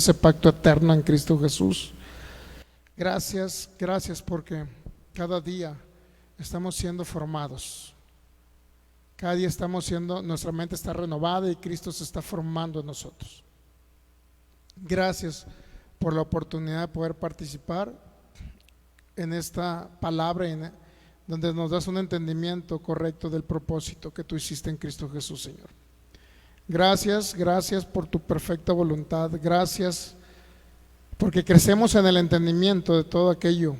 ese pacto eterno en Cristo Jesús. Gracias, gracias porque cada día estamos siendo formados. Cada día estamos siendo, nuestra mente está renovada y Cristo se está formando en nosotros. Gracias por la oportunidad de poder participar en esta palabra, donde nos das un entendimiento correcto del propósito que tú hiciste en Cristo Jesús, Señor. Gracias, gracias por tu perfecta voluntad. Gracias porque crecemos en el entendimiento de todo aquello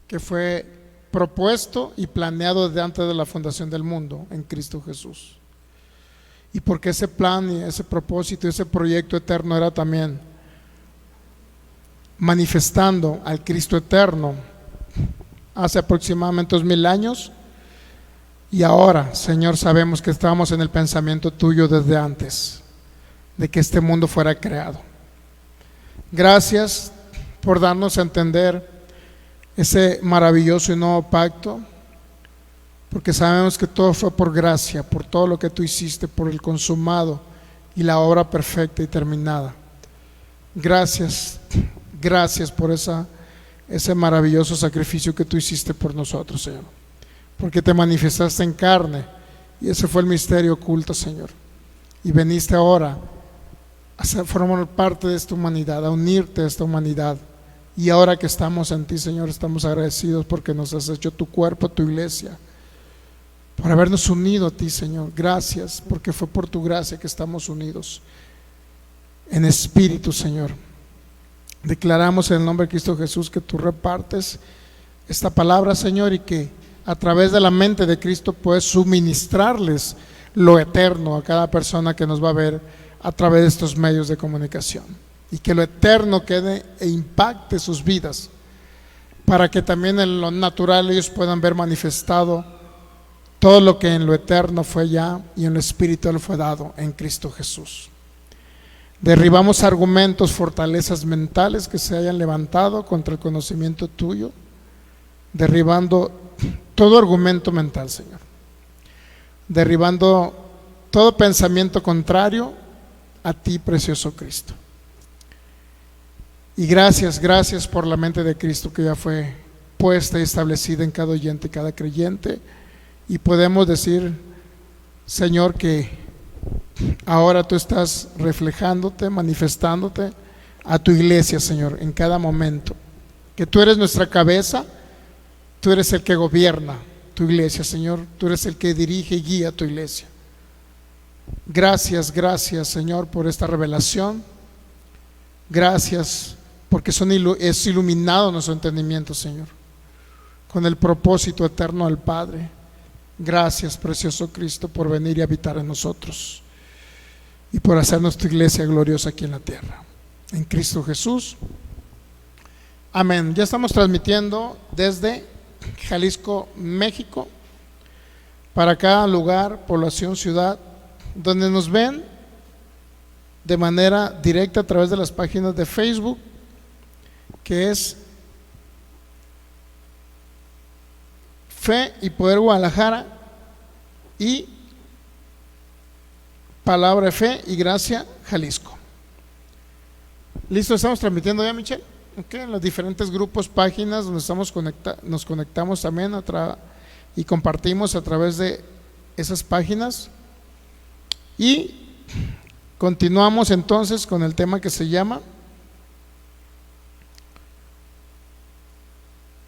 que fue propuesto y planeado desde antes de la fundación del mundo en Cristo Jesús. Y porque ese plan y ese propósito y ese proyecto eterno era también manifestando al Cristo eterno hace aproximadamente 2000 años. Y ahora, Señor, sabemos que estábamos en el pensamiento tuyo desde antes de que este mundo fuera creado. Gracias por darnos a entender ese maravilloso y nuevo pacto, porque sabemos que todo fue por gracia, por todo lo que tú hiciste, por el consumado y la obra perfecta y terminada. Gracias, gracias por ese maravilloso sacrificio que tú hiciste por nosotros, Señor, porque te manifestaste en carne y ese fue el misterio oculto, Señor, y veniste ahora a formar parte de esta humanidad, a unirte a esta humanidad. Y ahora que estamos en ti, Señor, estamos agradecidos porque nos has hecho tu cuerpo, tu iglesia, por habernos unido a ti, Señor. Gracias, porque fue por tu gracia que estamos unidos en espíritu, Señor. Declaramos en el nombre de Cristo Jesús que tú repartes esta palabra, Señor, y que a través de la mente de Cristo puedes suministrarles lo eterno a cada persona que nos va a ver a través de estos medios de comunicación, y que lo eterno quede e impacte sus vidas, para que también en lo natural ellos puedan ver manifestado todo lo que en lo eterno fue ya y en lo espiritual fue dado en Cristo Jesús. Derribamos argumentos, fortalezas mentales que se hayan levantado contra el conocimiento tuyo, derribando todo argumento mental, Señor, derribando todo pensamiento contrario a ti, precioso Cristo. Y gracias, gracias por la mente de Cristo que ya fue puesta y establecida en cada oyente y cada creyente, y podemos decir, Señor, que ahora tú estás reflejándote, manifestándote a tu iglesia, Señor, en cada momento, que tú eres nuestra cabeza, tú eres el que gobierna tu iglesia, Señor, tú eres el que dirige y guía tu iglesia. Gracias, gracias, Señor, por esta revelación. Gracias porque es iluminado nuestro entendimiento, Señor, con el propósito eterno del Padre. Gracias, precioso Cristo, por venir y habitar en nosotros y por hacernos tu iglesia gloriosa aquí en la tierra. En Cristo Jesús. Amén. Ya estamos transmitiendo desde Jalisco, México, para cada lugar, población, ciudad, donde nos ven de manera directa a través de las páginas de Facebook, que es Fe y Poder Guadalajara y Palabra de Fe y Gracia Jalisco. ¿Listo? ¿Estamos transmitiendo ya, Michelle? Okay, en los diferentes grupos, páginas donde nos conectamos también y compartimos a través de esas páginas. Y continuamos entonces con el tema que se llama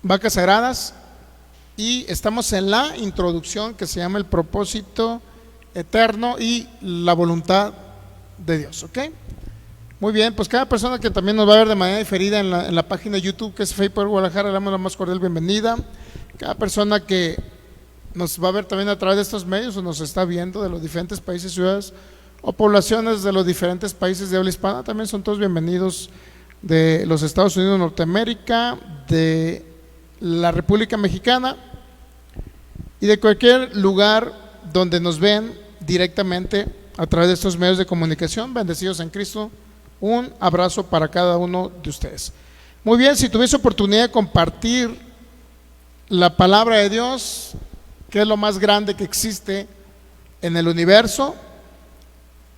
Vacas Sagradas, y estamos en la introducción que se llama el propósito eterno y la voluntad de Dios. ¿Ok? Muy bien, pues cada persona que también nos va a ver de manera diferida en la página de YouTube, que es Fe y Poder Guadalajara, le damos la más cordial bienvenida. Cada persona que nos va a ver también a través de estos medios o nos está viendo de los diferentes países, ciudades o poblaciones de los diferentes países de habla hispana, también son todos bienvenidos, de los Estados Unidos, Norteamérica, de la República Mexicana y de cualquier lugar donde nos ven directamente a través de estos medios de comunicación. Bendecidos en Cristo. Un abrazo para cada uno de ustedes. Muy bien, si tuviese oportunidad de compartir la palabra de Dios, que es lo más grande que existe en el universo,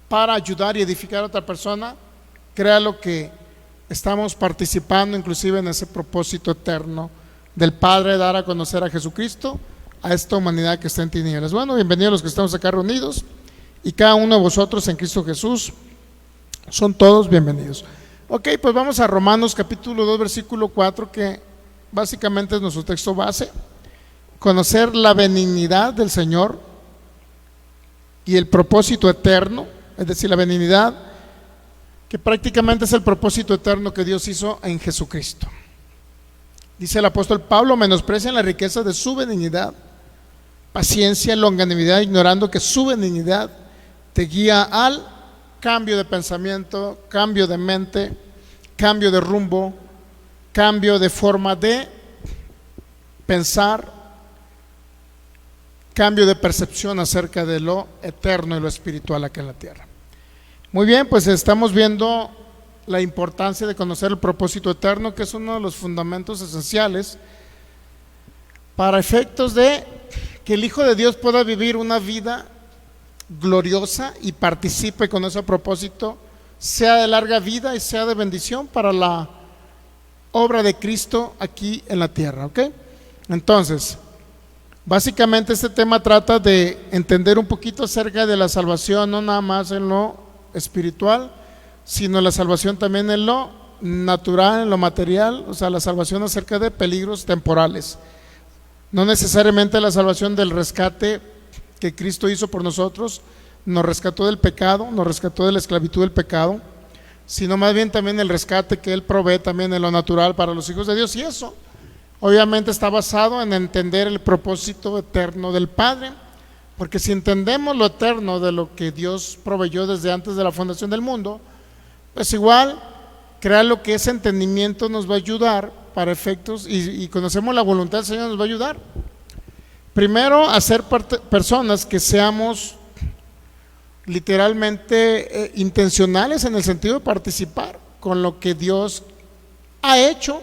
para ayudar y edificar a otra persona, créalo que estamos participando inclusive en ese propósito eterno del Padre, dar a conocer a Jesucristo a esta humanidad que está en tinieblas. Bueno, bienvenidos los que estamos acá reunidos, y cada uno de vosotros en Cristo Jesús, son todos bienvenidos. Ok, pues vamos a Romanos capítulo 2 versículo 4, que básicamente es nuestro texto base. Conocer la benignidad del Señor y el propósito eterno, es decir, la benignidad que prácticamente es el propósito eterno que Dios hizo en Jesucristo. Dice el apóstol Pablo: menosprecian la riqueza de su benignidad, paciencia, longanimidad, ignorando que su benignidad te guía al cambio de pensamiento, cambio de mente, cambio de rumbo, cambio de forma de pensar, cambio de percepción acerca de lo eterno y lo espiritual acá en la tierra. Muy bien, pues estamos viendo la importancia de conocer el propósito eterno, que es uno de los fundamentos esenciales para efectos de que el Hijo de Dios pueda vivir una vida gloriosa y participe con ese propósito, sea de larga vida y sea de bendición para la obra de Cristo aquí en la tierra. ¿Ok? Entonces, básicamente este tema trata de entender un poquito acerca de la salvación, no nada más en lo espiritual, sino la salvación también en lo natural, en lo material, o sea, la salvación acerca de peligros temporales. No necesariamente la salvación del rescate que Cristo hizo por nosotros, nos rescató del pecado, nos rescató de la esclavitud del pecado, sino más bien también el rescate que Él provee también en lo natural para los hijos de Dios. Y eso obviamente está basado en entender el propósito eterno del Padre, porque si entendemos lo eterno de lo que Dios proveyó desde antes de la fundación del mundo, pues igual, crear lo que ese entendimiento nos va a ayudar para efectos, y conocemos la voluntad del Señor, nos va a ayudar primero a ser personas que seamos literalmente intencionales en el sentido de participar con lo que Dios ha hecho,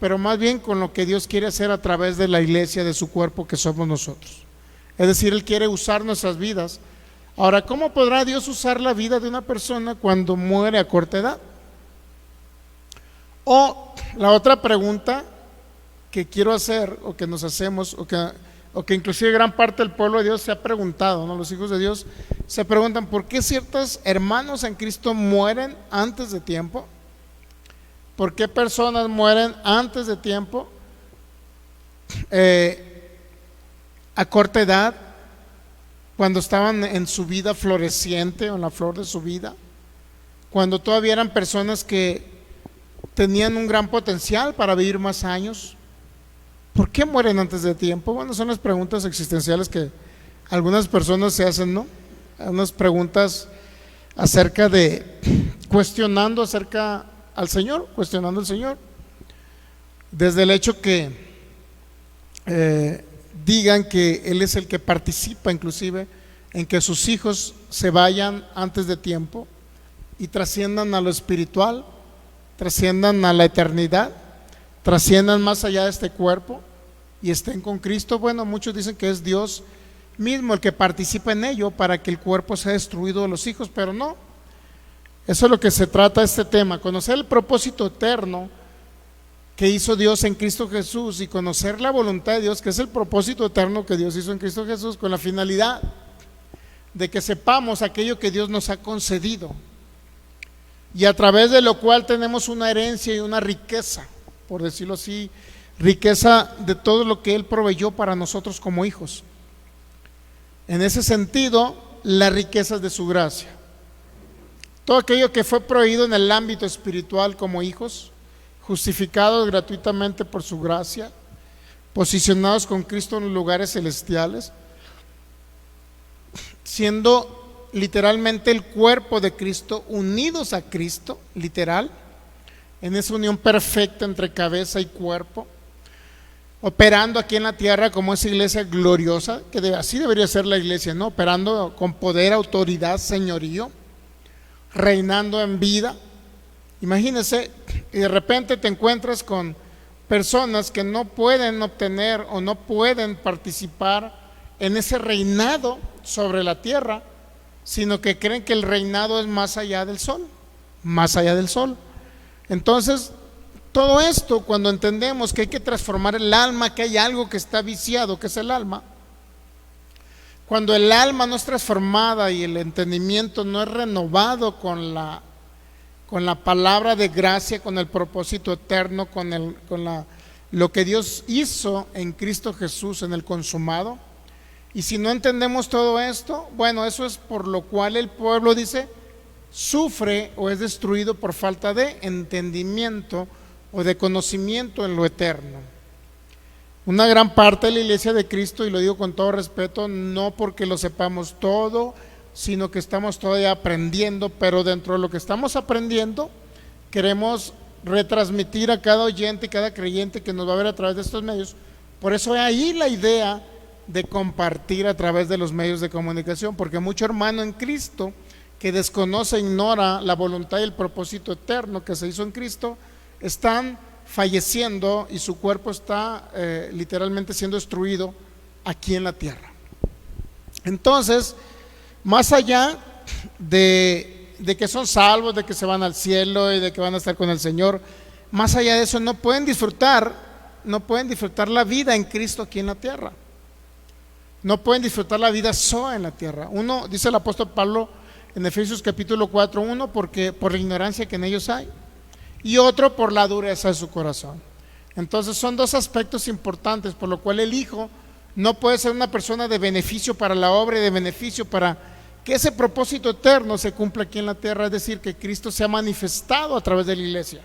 pero más bien con lo que Dios quiere hacer a través de la iglesia, de su cuerpo que somos nosotros. Es decir, Él quiere usar nuestras vidas. Ahora, ¿cómo podrá Dios usar la vida de una persona cuando muere a corta edad? O la otra pregunta que quiero hacer, o que nos hacemos, o que inclusive gran parte del pueblo de Dios se ha preguntado, ¿no? Los hijos de Dios se preguntan: ¿por qué ciertos hermanos en Cristo mueren antes de tiempo? ¿Por qué personas mueren antes de tiempo, a corta edad, cuando estaban en su vida floreciente o en la flor de su vida, cuando todavía eran personas que tenían un gran potencial para vivir más años? ¿Por qué mueren antes de tiempo? Bueno, son las preguntas existenciales que algunas personas se hacen, ¿no? Unas preguntas acerca de cuestionando acerca al Señor, cuestionando al Señor, desde el hecho que digan que Él es el que participa inclusive en que sus hijos se vayan antes de tiempo y trasciendan a lo espiritual, trasciendan a la eternidad, trasciendan más allá de este cuerpo y estén con Cristo. Bueno, muchos dicen que es Dios mismo el que participa en ello para que el cuerpo sea destruido de los hijos, pero no. Eso es lo que se trata este tema: conocer el propósito eterno que hizo Dios en Cristo Jesús y conocer la voluntad de Dios, que es el propósito eterno que Dios hizo en Cristo Jesús, con la finalidad de que sepamos aquello que Dios nos ha concedido, y a través de lo cual tenemos una herencia y una riqueza, por decirlo así, riqueza de todo lo que Él proveyó para nosotros como hijos. En ese sentido, las riquezas de su gracia, todo aquello que fue prohibido en el ámbito espiritual como hijos, justificados gratuitamente por su gracia, posicionados con Cristo en los lugares celestiales, siendo literalmente el cuerpo de Cristo, unidos a Cristo, literal, en esa unión perfecta entre cabeza y cuerpo, operando aquí en la tierra como esa iglesia gloriosa, que así debería ser la iglesia, ¿no? Operando con poder, autoridad, señorío, reinando en vida. Imagínense, y de repente te encuentras con personas que no pueden obtener o no pueden participar en ese reinado sobre la tierra, sino que creen que el reinado es más allá del sol. más allá del sol. Entonces, todo esto, cuando entendemos que hay que transformar el alma, que hay algo que está viciado, que es el alma, cuando el alma no es transformada y el entendimiento no es renovado con la palabra de gracia, con el propósito eterno, lo que Dios hizo en Cristo Jesús, en el consumado. Y si no entendemos todo esto, bueno, eso es por lo cual el pueblo, dice, sufre o es destruido por falta de entendimiento o de conocimiento en lo eterno. Una gran parte de la iglesia de Cristo, y lo digo con todo respeto, no porque lo sepamos todo, sino que estamos todavía aprendiendo, pero dentro de lo que estamos aprendiendo, queremos retransmitir a cada oyente y cada creyente que nos va a ver a través de estos medios. Por eso ahí la idea de compartir a través de los medios de comunicación, porque mucho hermano en Cristo que desconoce, ignora la voluntad y el propósito eterno que se hizo en Cristo, están falleciendo y su cuerpo está literalmente siendo destruido aquí en la tierra. Entonces, más allá de que son salvos, de que se van al cielo y de que van a estar con el Señor, más allá de eso no pueden disfrutar la vida en Cristo aquí en la tierra. No pueden disfrutar la vida sola en la tierra. Uno, dice el apóstol Pablo en Efesios capítulo 4, uno porque por la ignorancia que en ellos hay, y otro por la dureza de su corazón. Entonces son dos aspectos importantes, por lo cual el Hijo no puede ser una persona de beneficio para la obra y de beneficio para que ese propósito eterno se cumpla aquí en la tierra, es decir, que Cristo se ha manifestado a través de la iglesia.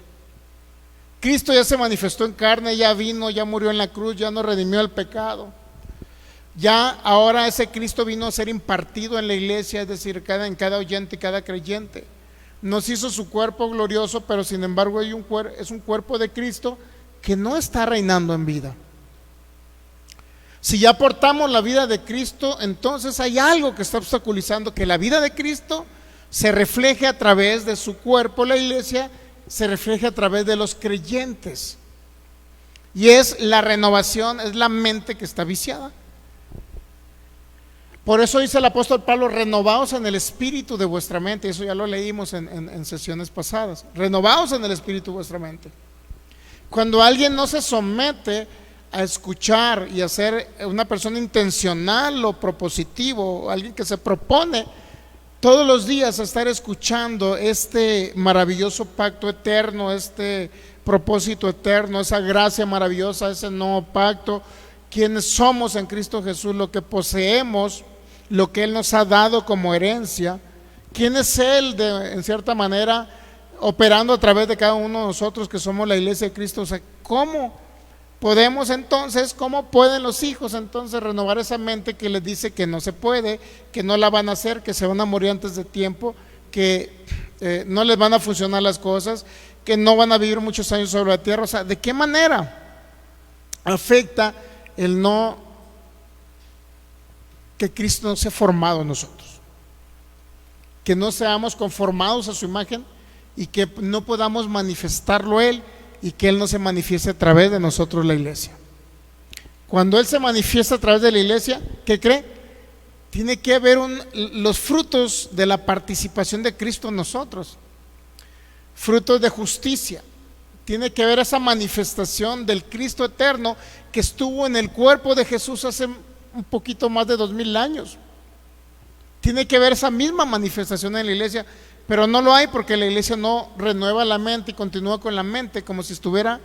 Cristo ya se manifestó en carne, ya vino, ya murió en la cruz, ya nos redimió el pecado. Ya ahora ese Cristo vino a ser impartido en la iglesia, es decir, en cada oyente y cada creyente. Nos hizo su cuerpo glorioso, pero sin embargo es un cuerpo de Cristo que no está reinando en vida. Si ya portamos la vida de Cristo, entonces hay algo que está obstaculizando que la vida de Cristo se refleje a través de su cuerpo, la iglesia, se refleje a través de los creyentes. Y es la renovación, es la mente que está viciada. Por eso dice el apóstol Pablo, renovaos en el espíritu de vuestra mente. Eso ya lo leímos en sesiones pasadas. Renovaos en el espíritu de vuestra mente. Cuando alguien no se somete a escuchar y a ser una persona intencional o propositivo, alguien que se propone todos los días a estar escuchando este maravilloso pacto eterno, este propósito eterno, esa gracia maravillosa, ese nuevo pacto, quienes somos en Cristo Jesús, lo que poseemos, lo que Él nos ha dado como herencia, quién es Él en cierta manera operando a través de cada uno de nosotros que somos la iglesia de Cristo. O sea, ¿cómo podemos entonces, cómo pueden los hijos entonces renovar esa mente que les dice que no se puede, que no la van a hacer, que se van a morir antes de tiempo, que no les van a funcionar las cosas, que no van a vivir muchos años sobre la tierra? O sea, ¿de qué manera afecta el no que Cristo no sea formado en nosotros, que no seamos conformados a su imagen y que no podamos manifestarlo Él y que Él no se manifieste a través de nosotros, la iglesia? Cuando Él se manifiesta a través de la iglesia, ¿qué cree? Tiene que haber los frutos de la participación de Cristo en nosotros, frutos de justicia. Tiene que haber esa manifestación del Cristo eterno que estuvo en el cuerpo de Jesús hace un poquito más de 2000 años. Tiene que haber esa misma manifestación en la iglesia, pero no lo hay porque la iglesia no renueva la mente y continúa con la mente como si estuviera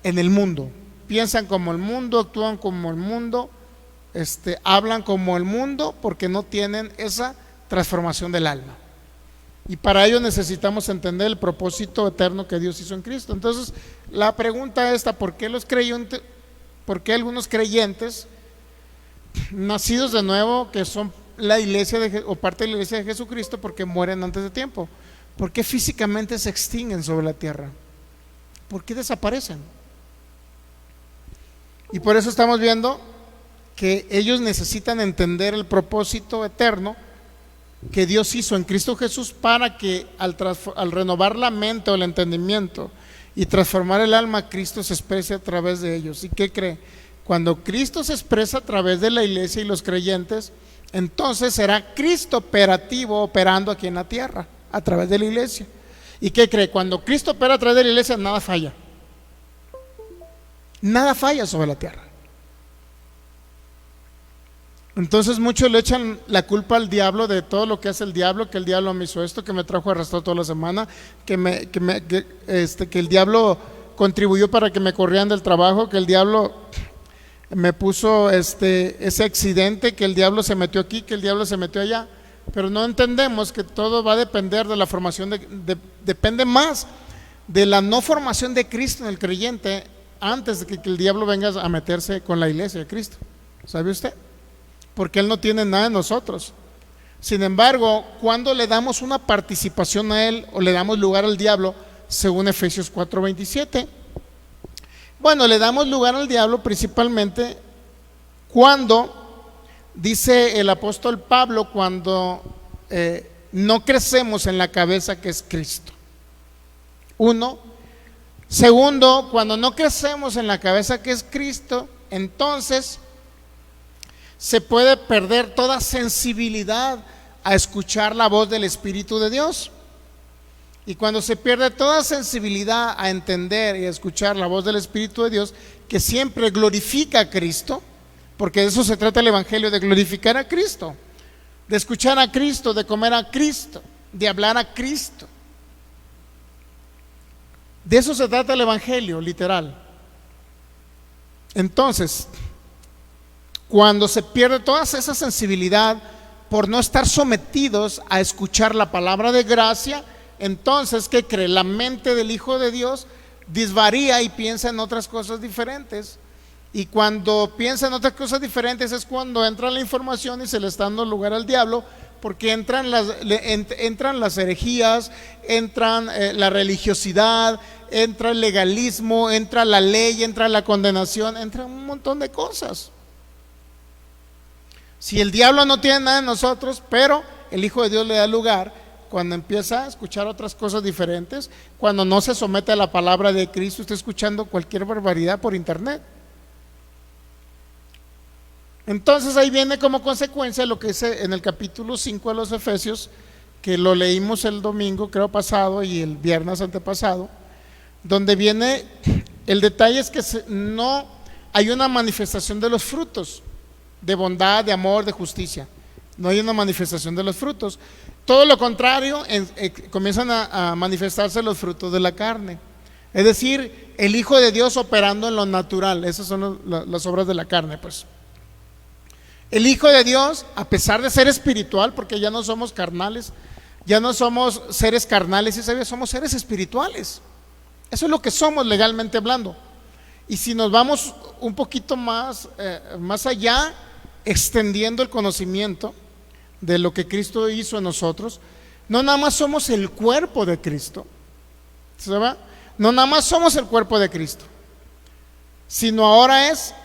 en el mundo. Piensan como el mundo, actúan como el mundo, hablan como el mundo, porque no tienen esa transformación del alma. Y para ello necesitamos entender el propósito eterno que Dios hizo en Cristo. Entonces, la pregunta esta, ¿por qué algunos creyentes nacidos de nuevo, que son la iglesia o parte de la iglesia de Jesucristo, porque mueren antes de tiempo? ¿Por qué físicamente se extinguen sobre la tierra? ¿Por qué desaparecen? Y por eso estamos viendo que ellos necesitan entender el propósito eterno que Dios hizo en Cristo Jesús, para que al renovar la mente o el entendimiento y transformar el alma, Cristo se exprese a través de ellos. ¿Y qué cree? Cuando Cristo se expresa a través de la iglesia y los creyentes, entonces será Cristo operativo, operando aquí en la tierra a través de la iglesia. ¿Y qué cree? Cuando Cristo opera a través de la iglesia, nada falla. Nada falla sobre la tierra. Entonces muchos le echan la culpa al diablo de todo lo que hace el diablo, que el diablo me hizo esto, que me trajo arrastrado toda la semana, que el diablo contribuyó para que me corrieran del trabajo, que el diablo me puso ese accidente, que el diablo se metió aquí, que el diablo se metió allá. Pero no entendemos que todo va a depender de la formación, depende más de la no formación de Cristo en el creyente antes de que el diablo venga a meterse con la iglesia de Cristo. ¿Sabe usted? Porque Él no tiene nada en nosotros. Sin embargo, cuando le damos una participación a Él o le damos lugar al diablo, según Efesios 4:27, bueno, le damos lugar al diablo principalmente cuando, dice el apóstol Pablo, cuando no crecemos en la cabeza que es Cristo. Uno. Segundo, cuando no crecemos en la cabeza que es Cristo, entonces se puede perder toda sensibilidad a escuchar la voz del Espíritu de Dios. Y cuando se pierde toda sensibilidad a entender y a escuchar la voz del Espíritu de Dios, que siempre glorifica a Cristo, porque de eso se trata el Evangelio, de glorificar a Cristo, de escuchar a Cristo, de comer a Cristo, de hablar a Cristo. De eso se trata el Evangelio, literal. Entonces, cuando se pierde toda esa sensibilidad por no estar sometidos a escuchar la palabra de gracia, entonces, ¿qué cree? La mente del Hijo de Dios disvaría y piensa en otras cosas diferentes. Y cuando piensa en otras cosas diferentes es cuando entra la información y se le está dando lugar al diablo, porque entran las herejías, entran la religiosidad, entra el legalismo, entra la ley, entra la condenación, entra un montón de cosas. Si el diablo no tiene nada en nosotros, pero el Hijo de Dios le da lugar, cuando empieza a escuchar otras cosas diferentes, cuando no se somete a la palabra de Cristo, está escuchando cualquier barbaridad por internet. Entonces ahí viene como consecuencia lo que dice en el capítulo 5 de los Efesios, que lo leímos el domingo creo pasado y el viernes antepasado, donde viene el detalle es que no hay una manifestación de los frutos de bondad, de amor, de justicia. No hay una manifestación de los frutos. Todo lo contrario, comienzan a manifestarse los frutos de la carne. Es decir, el Hijo de Dios operando en lo natural. Esas son las obras de la carne, pues. El Hijo de Dios, a pesar de ser espiritual, porque ya no somos carnales, ya no somos seres carnales, y somos seres espirituales. Eso es lo que somos legalmente hablando. Y si nos vamos un poquito más allá, extendiendo el conocimiento de lo que Cristo hizo en nosotros, no nada más somos el cuerpo de Cristo, ¿sabe? No nada más somos el cuerpo de Cristo, sino ahora es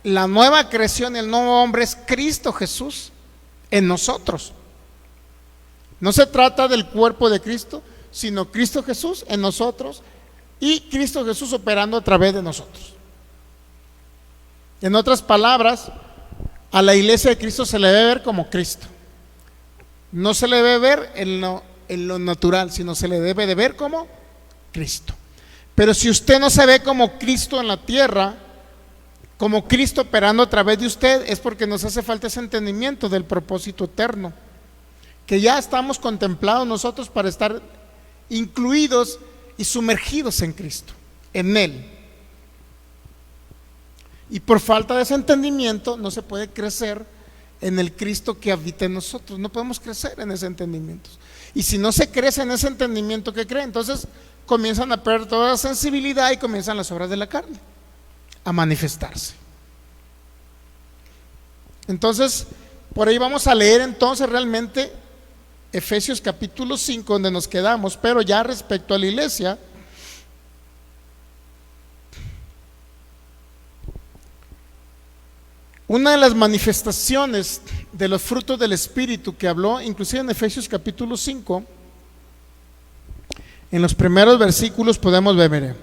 la nueva creación, el nuevo hombre es Cristo Jesús en nosotros. No se trata del cuerpo de Cristo, sino Cristo Jesús en nosotros y Cristo Jesús operando a través de nosotros. En otras palabras, a la iglesia de Cristo se le debe ver como Cristo. No se le debe ver en lo natural, sino se le debe de ver como Cristo. Pero si usted no se ve como Cristo en la tierra, como Cristo operando a través de usted, es porque nos hace falta ese entendimiento del propósito eterno, que ya estamos contemplados nosotros para estar incluidos y sumergidos en Cristo, en Él. Y por falta de ese entendimiento no se puede crecer en el Cristo que habita en nosotros. No podemos crecer en ese entendimiento. Y si no se crece en ese entendimiento que cree, entonces comienzan a perder toda la sensibilidad y comienzan las obras de la carne a manifestarse. Entonces, por ahí vamos a leer entonces realmente Efesios capítulo 5, donde nos quedamos, pero ya respecto a la iglesia, una de las manifestaciones de los frutos del Espíritu que habló, inclusive en Efesios capítulo 5, en los primeros versículos podemos ver,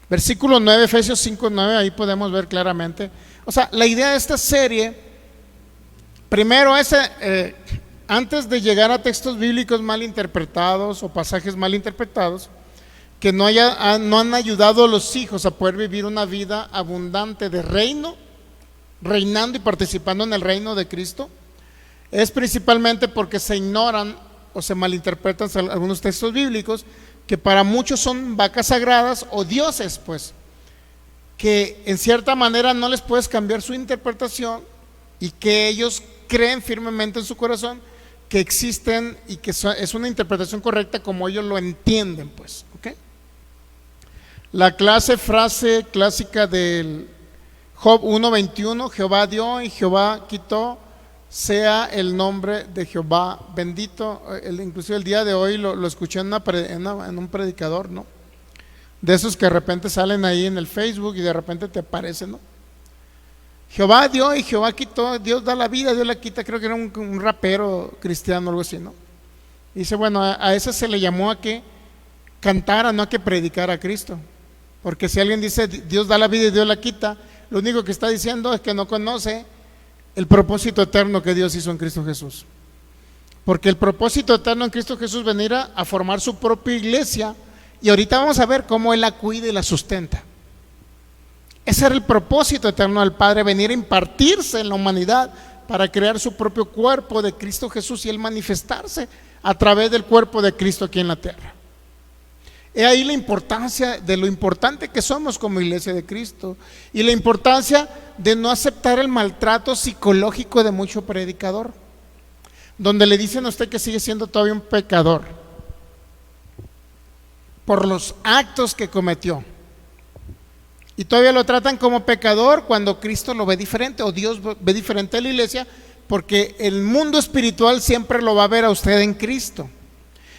versículo 9, Efesios 5, 9, ahí podemos ver claramente. O sea, la idea de esta serie Primero, antes de llegar a textos bíblicos mal interpretados o pasajes mal interpretados, que no han ayudado a los hijos a poder vivir una vida abundante de reino, reinando y participando en el reino de Cristo, es principalmente porque se ignoran o se malinterpretan algunos textos bíblicos que para muchos son vacas sagradas o dioses, pues, que en cierta manera no les puedes cambiar su interpretación y que ellos creen firmemente en su corazón que existen y que es una interpretación correcta como ellos lo entienden, pues, ¿ok? La frase clásica del Job 1:21, Jehová dio y Jehová quitó, sea el nombre de Jehová bendito. Inclusive el día de hoy lo escuché en un predicador, ¿no? De esos que de repente salen ahí en el Facebook y de repente te aparecen, ¿no? Jehová dio y Jehová quitó, Dios da la vida, Dios la quita. Creo que era un rapero cristiano, algo así, ¿no? Y dice, bueno, a ese se le llamó a que cantara, no a que predicara a Cristo. Porque si alguien dice Dios da la vida y Dios la quita, lo único que está diciendo es que no conoce el propósito eterno que Dios hizo en Cristo Jesús. Porque el propósito eterno en Cristo Jesús venir a formar su propia iglesia, y ahorita vamos a ver cómo Él la cuida y la sustenta. Ese era el propósito eterno del Padre, venir a impartirse en la humanidad para crear su propio cuerpo de Cristo Jesús y Él manifestarse a través del cuerpo de Cristo aquí en la tierra. He ahí la importancia de lo importante que somos como iglesia de Cristo y la importancia de no aceptar el maltrato psicológico de mucho predicador, donde le dicen a usted que sigue siendo todavía un pecador por los actos que cometió, y todavía lo tratan como pecador cuando Cristo lo ve diferente o Dios ve diferente a la iglesia, porque el mundo espiritual siempre lo va a ver a usted en Cristo.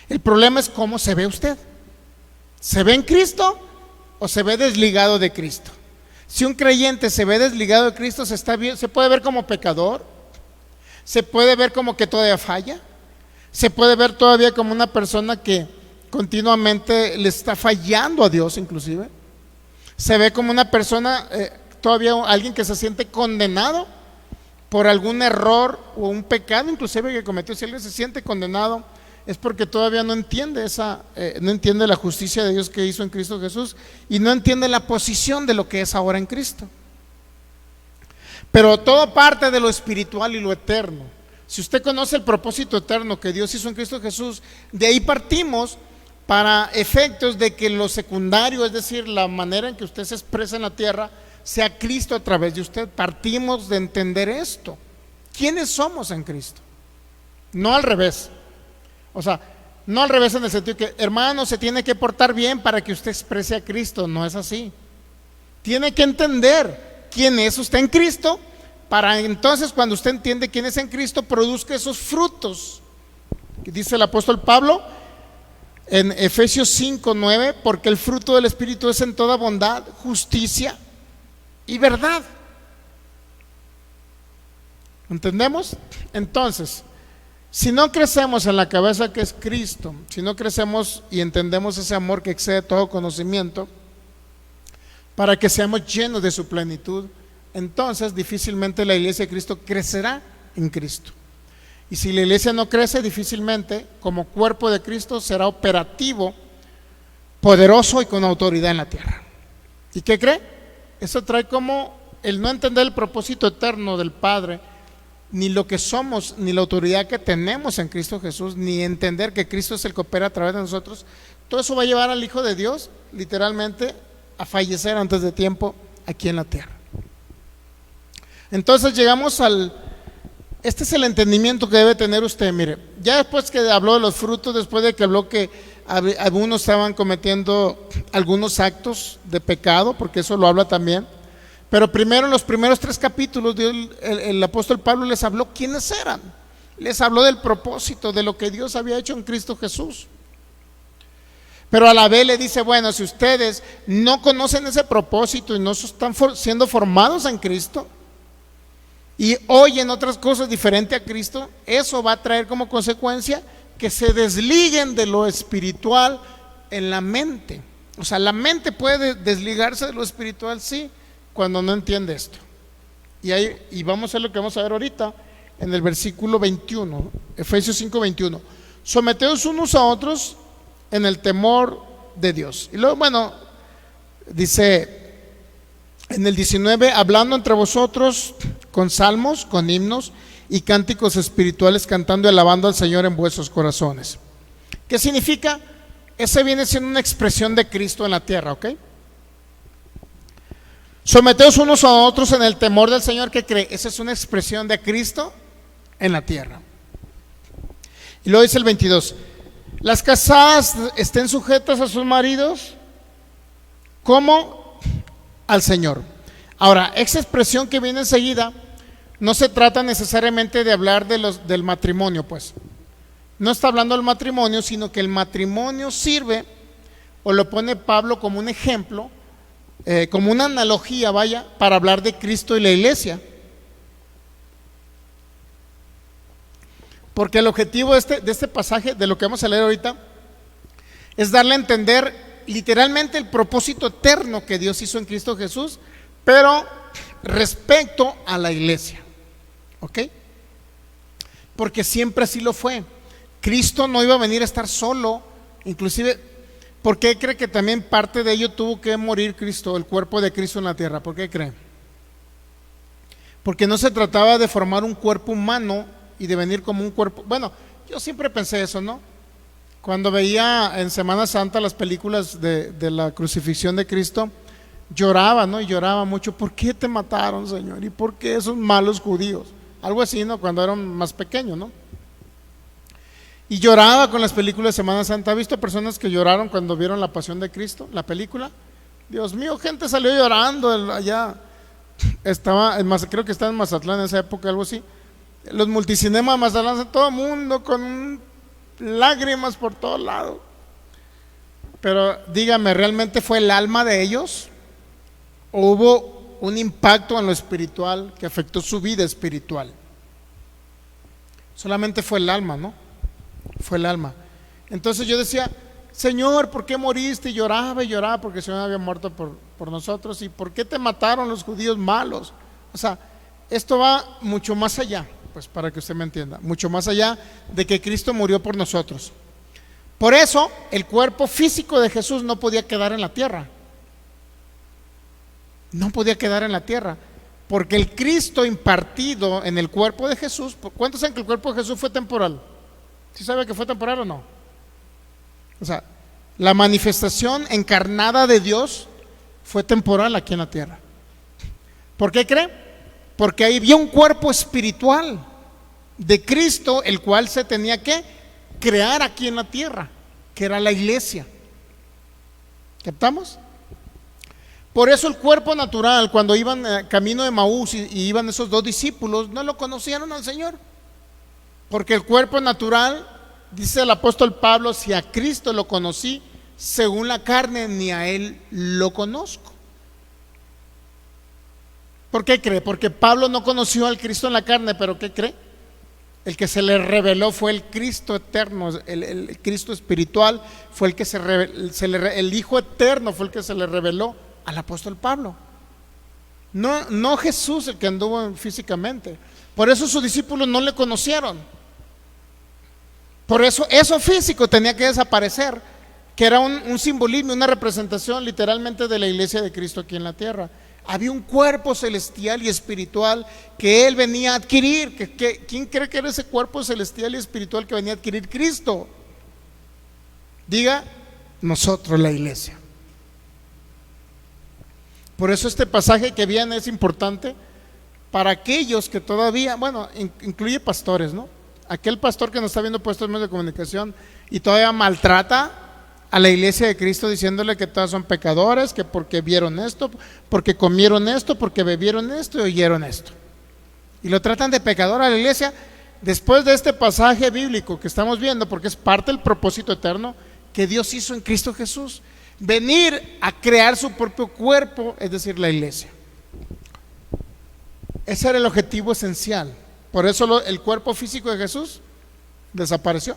El problema es cómo se ve usted. ¿Se ve en Cristo o se ve desligado de Cristo? Si un creyente se ve desligado de Cristo, se puede ver como pecador, se puede ver como que todavía falla, se puede ver todavía como una persona que continuamente le está fallando a Dios, inclusive. Se ve como una persona, todavía alguien que se siente condenado por algún error o un pecado inclusive que cometió. Si alguien se siente condenado, es porque todavía no entiende no entiende la justicia de Dios que hizo en Cristo Jesús y no entiende la posición de lo que es ahora en Cristo. Pero todo parte de lo espiritual y lo eterno. Si usted conoce el propósito eterno que Dios hizo en Cristo Jesús, de ahí partimos para efectos de que lo secundario, es decir, la manera en que usted se expresa en la tierra, sea Cristo a través de usted. Partimos de entender esto. ¿Quiénes somos en Cristo? No al revés. O sea, no al revés en el sentido que, hermano, se tiene que portar bien para que usted exprese a Cristo. No es así. Tiene que entender quién es usted en Cristo, para entonces cuando usted entiende quién es en Cristo, produzca esos frutos. Dice el apóstol Pablo en Efesios 5:9, porque el fruto del Espíritu es en toda bondad, justicia y verdad. ¿Entendemos? Entonces, si no crecemos en la cabeza que es Cristo, si no crecemos y entendemos ese amor que excede todo conocimiento, para que seamos llenos de su plenitud, entonces difícilmente la iglesia de Cristo crecerá en Cristo. Y si la iglesia no crece, difícilmente como cuerpo de Cristo será operativo, poderoso y con autoridad en la tierra. ¿Y qué cree? Eso trae como el no entender el propósito eterno del Padre, ni lo que somos, ni la autoridad que tenemos en Cristo Jesús, ni entender que Cristo es el que opera a través de nosotros. Todo eso va a llevar al Hijo de Dios literalmente a fallecer antes de tiempo aquí en la tierra. Entonces llegamos este es el entendimiento que debe tener usted. Mire, ya después que habló de los frutos, después de que habló que algunos estaban cometiendo algunos actos de pecado, porque eso lo habla también, pero primero en los primeros 3 capítulos el apóstol Pablo les habló quiénes eran, les habló del propósito, de lo que Dios había hecho en Cristo Jesús. Pero a la vez le dice, bueno, si ustedes no conocen ese propósito y no están siendo formados en Cristo y oyen otras cosas diferentes a Cristo, eso va a traer como consecuencia que se desliguen de lo espiritual en la mente. O sea, la mente puede desligarse de lo espiritual, sí, cuando no entiende esto. Y vamos a ver lo que vamos a ver ahorita. en el versículo 21, Efesios 5:21. Someteos unos a otros en el temor de Dios. Y luego, bueno, dice en el 19, hablando entre vosotros con salmos, con himnos y cánticos espirituales, cantando y alabando al Señor en vuestros corazones. ¿Qué significa? Ese viene siendo una expresión de Cristo en la tierra, ¿ok? Someteos unos a otros en el temor del Señor. ¿Qué cree? Esa es una expresión de Cristo en la tierra. Y luego dice el 22, las casadas estén sujetas a sus maridos como al Señor. Ahora, esa expresión que viene enseguida no se trata necesariamente de hablar del matrimonio, pues. No está hablando del matrimonio, sino que el matrimonio sirve, o lo pone Pablo como un ejemplo, como una analogía, vaya, para hablar de Cristo y la iglesia. Porque el objetivo de este pasaje, de lo que vamos a leer ahorita, es darle a entender literalmente el propósito eterno que Dios hizo en Cristo Jesús, pero respecto a la iglesia, ¿ok? Porque siempre así lo fue. Cristo no iba a venir a estar solo, inclusive, ¿por qué cree que también parte de ello tuvo que morir Cristo, el cuerpo de Cristo en la tierra? ¿Por qué cree? Porque no se trataba de formar un cuerpo humano y de venir como un cuerpo. Bueno, yo siempre pensé eso, ¿no? Cuando veía en Semana Santa las películas de la crucifixión de Cristo, lloraba, ¿no? Y lloraba mucho. ¿Por qué te mataron, Señor? ¿Y por qué esos malos judíos? Algo así, ¿no? Cuando eran más pequeños, ¿no? Y lloraba con las películas de Semana Santa. ¿Ha visto personas que lloraron cuando vieron La Pasión de Cristo, la película? Dios mío, gente salió llorando allá. Creo que estaba en Mazatlán en esa época, algo así. Los multicinemas de Mazatlán, todo el mundo con lágrimas por todos lados. Pero dígame, ¿realmente fue el alma de ellos? ¿O hubo un impacto en lo espiritual que afectó su vida espiritual? Solamente fue el alma, ¿no? Fue el alma. Entonces yo decía, Señor, ¿por qué moriste? Y lloraba porque el Señor había muerto por nosotros. ¿Y por qué te mataron los judíos malos? O sea, esto va mucho más allá, pues para que usted me entienda, mucho más allá de que Cristo murió por nosotros. Por eso el cuerpo físico de Jesús no podía quedar en la tierra. No podía quedar en la tierra, porque el Cristo impartido en el cuerpo de Jesús, ¿cuántos saben que el cuerpo de Jesús fue temporal? ¿Sí sabe que fue temporal o no? O sea, la manifestación encarnada de Dios fue temporal aquí en la tierra. ¿Por qué cree? Porque ahí había un cuerpo espiritual de Cristo, el cual se tenía que crear aquí en la tierra, que era la iglesia. ¿Captamos? Por eso el cuerpo natural, cuando iban camino de Emaús y iban esos dos discípulos, no lo conocieron al Señor. Porque el cuerpo natural, dice el apóstol Pablo, si a Cristo lo conocí según la carne, ni a Él lo conozco. ¿Por qué cree? Porque Pablo no conoció al Cristo en la carne, pero ¿qué cree? El que se le reveló fue el Cristo eterno, el Cristo espiritual fue el que el Hijo eterno fue el que se le reveló al apóstol Pablo. No Jesús el que anduvo físicamente. Por eso sus discípulos no le conocieron. Por eso físico tenía que desaparecer, que era un simbolismo, una representación literalmente de la iglesia de Cristo aquí en la tierra. Había un cuerpo celestial y espiritual que Él venía a adquirir. ¿Quién cree que era ese cuerpo celestial y espiritual que venía a adquirir Cristo? Diga, nosotros, la iglesia. Por eso este pasaje que viene es importante para aquellos que todavía, bueno, incluye pastores, ¿no? Aquel pastor que nos está viendo puesto en medios de comunicación y todavía maltrata a la iglesia de Cristo diciéndole que todas son pecadores, que porque vieron esto, porque comieron esto, porque bebieron esto y oyeron esto. Y lo tratan de pecador a la iglesia después de este pasaje bíblico que estamos viendo, porque es parte del propósito eterno que Dios hizo en Cristo Jesús. Venir a crear su propio cuerpo, es decir, la iglesia. Ese era el objetivo esencial. Por eso el cuerpo físico de Jesús desapareció.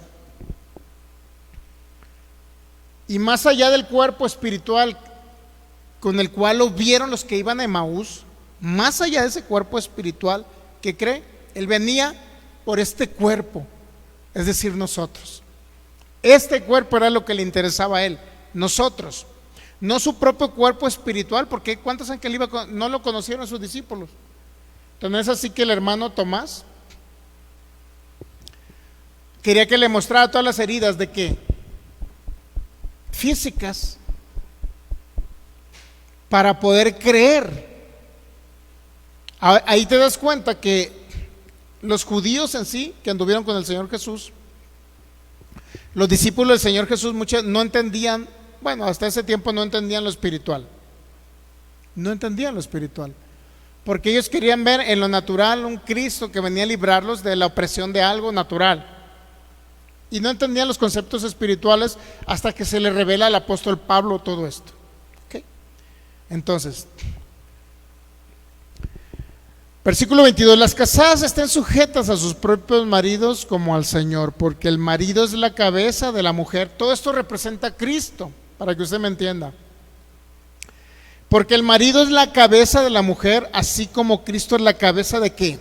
Y más allá del cuerpo espiritual con el cual lo vieron los que iban a Emaús, más allá de ese cuerpo espiritual, ¿qué cree? Él venía por este cuerpo, es decir, nosotros. Este cuerpo era lo que le interesaba a él, nosotros, no su propio cuerpo espiritual, porque ¿cuántos saben que él no lo conocieron sus discípulos? Entonces, así que el hermano Tomás quería que le mostrara todas las heridas de que físicas para poder creer. Ahí te das cuenta que los judíos en sí, que anduvieron con el Señor Jesús, los discípulos del Señor Jesús, muchos no entendían, bueno, hasta ese tiempo no entendían lo espiritual. No entendían lo espiritual. Porque ellos querían ver en lo natural un Cristo que venía a librarlos de la opresión de algo natural. Y no entendían los conceptos espirituales hasta que se les revela al apóstol Pablo todo esto. ¿Okay? Entonces, versículo 22, las casadas estén sujetas a sus propios maridos como al Señor, porque el marido es la cabeza de la mujer. Todo esto representa a Cristo, para que usted me entienda. Porque el marido es la cabeza de la mujer, así como Cristo es la cabeza ¿de qué?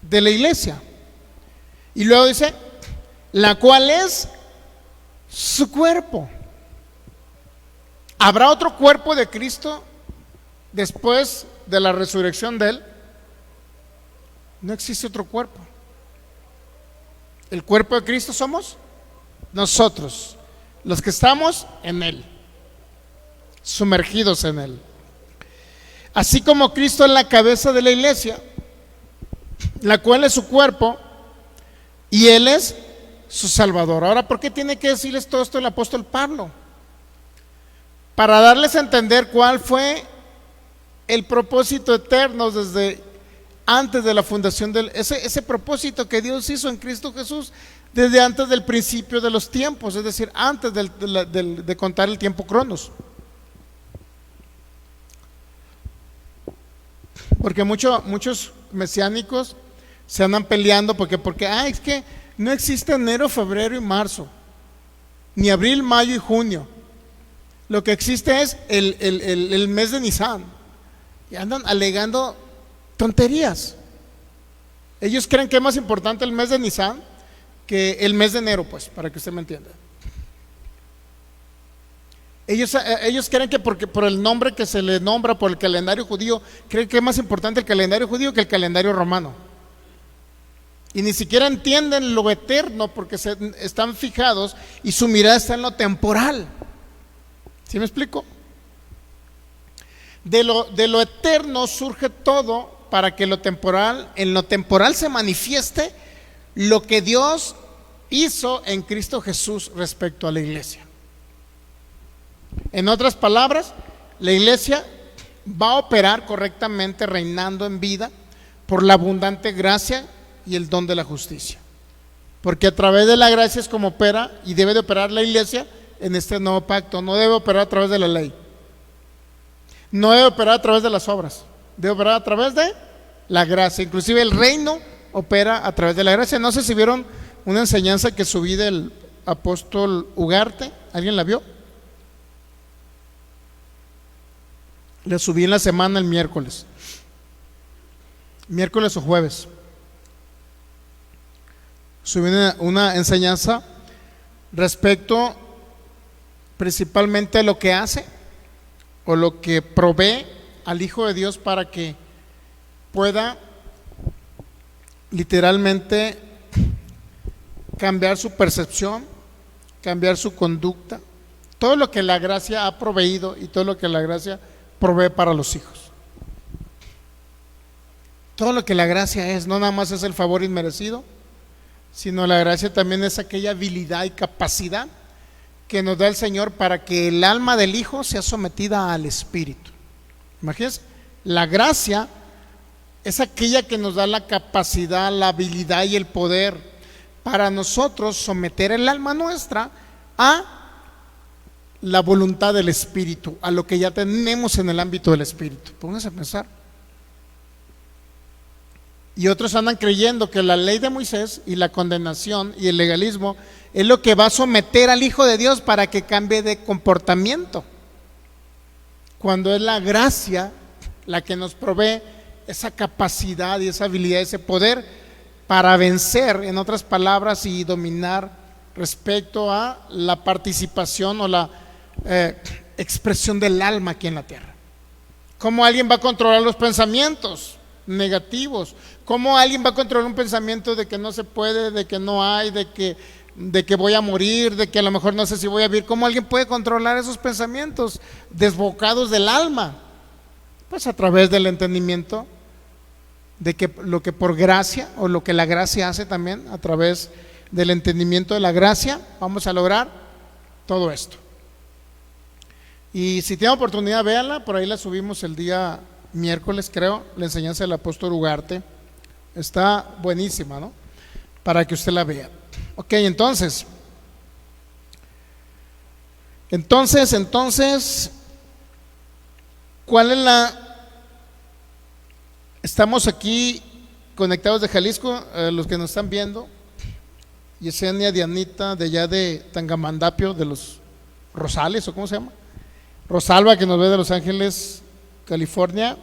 De la iglesia. Y luego dice, la cual es su cuerpo. ¿Habrá otro cuerpo de Cristo después de la resurrección de él? No existe otro cuerpo. El cuerpo de Cristo somos nosotros, los que estamos en él, sumergidos en él. Así como Cristo es la cabeza de la iglesia, la cual es su cuerpo, y él es su Salvador. Ahora, ¿por qué tiene que decirles todo esto el apóstol Pablo? Para darles a entender cuál fue el propósito eterno desde antes de la fundación ese propósito que Dios hizo en Cristo Jesús desde antes del principio de los tiempos, es decir, antes de contar el tiempo cronos. Porque muchos mesiánicos se andan peleando porque es que no existe enero, febrero y marzo, ni abril, mayo y junio. Lo que existe es el mes de Nisan. Y andan alegando tonterías. Ellos creen que es más importante el mes de Nisan que el mes de enero, pues, para que usted me entienda. Ellos creen que porque por el nombre que se le nombra por el calendario judío, creen que es más importante el calendario judío que el calendario romano. Y ni siquiera entienden lo eterno porque están fijados y su mirada está en lo temporal. ¿Sí me explico? De lo eterno surge todo para que en lo temporal se manifieste lo que Dios hizo en Cristo Jesús respecto a la iglesia. En otras palabras, la iglesia va a operar correctamente reinando en vida por la abundante gracia y el don de la justicia. Porque a través de la gracia es como opera y debe de operar la iglesia en este nuevo pacto. No debe operar a través de la ley, no debe operar a través de las obras, debe operar a través de la gracia. Inclusive el reino opera a través de la gracia. No sé si vieron una enseñanza que subí del apóstol Ugarte. ¿Alguien la vio? La subí en la semana el miércoles o jueves. Subí una enseñanza respecto principalmente a lo que hace o lo que provee al Hijo de Dios para que pueda literalmente cambiar su percepción, cambiar su conducta, todo lo que la gracia ha proveído y todo lo que la gracia provee para los hijos. Todo lo que la gracia es, no nada más es el favor inmerecido, sino la gracia también es aquella habilidad y capacidad que nos da el Señor para que el alma del Hijo sea sometida al Espíritu. Imagínense, la gracia es aquella que nos da la capacidad, la habilidad y el poder para nosotros someter el alma nuestra a la voluntad del Espíritu, a lo que ya tenemos en el ámbito del Espíritu. Pónganse a pensar. Y otros andan creyendo que la ley de Moisés y la condenación y el legalismo es lo que va a someter al Hijo de Dios para que cambie de comportamiento, cuando es la gracia la que nos provee esa capacidad y esa habilidad, ese poder para vencer, en otras palabras, y dominar respecto a la participación o la expresión del alma aquí en la tierra. ¿Cómo alguien va a controlar los pensamientos negativos? ¿Cómo alguien va a controlar un pensamiento de que no se puede, de que no hay, de que voy a morir, de que a lo mejor no sé si voy a vivir? ¿Cómo alguien puede controlar esos pensamientos desbocados del alma? Pues a través del entendimiento de que lo que por gracia, o lo que la gracia hace también, a través del entendimiento de la gracia, vamos a lograr todo esto. Y si tienen oportunidad, véanla, por ahí la subimos el día miércoles, creo, la enseñanza del apóstol Ugarte. Está buenísima, ¿no? Para que usted la vea. Ok, entonces, ¿cuál es la? Estamos aquí conectados de Jalisco, los que nos están viendo, Yesenia, Dianita, de allá de Tangamandapio, de los Rosales, ¿o cómo se llama? Rosalba, que nos ve de Los Ángeles, California.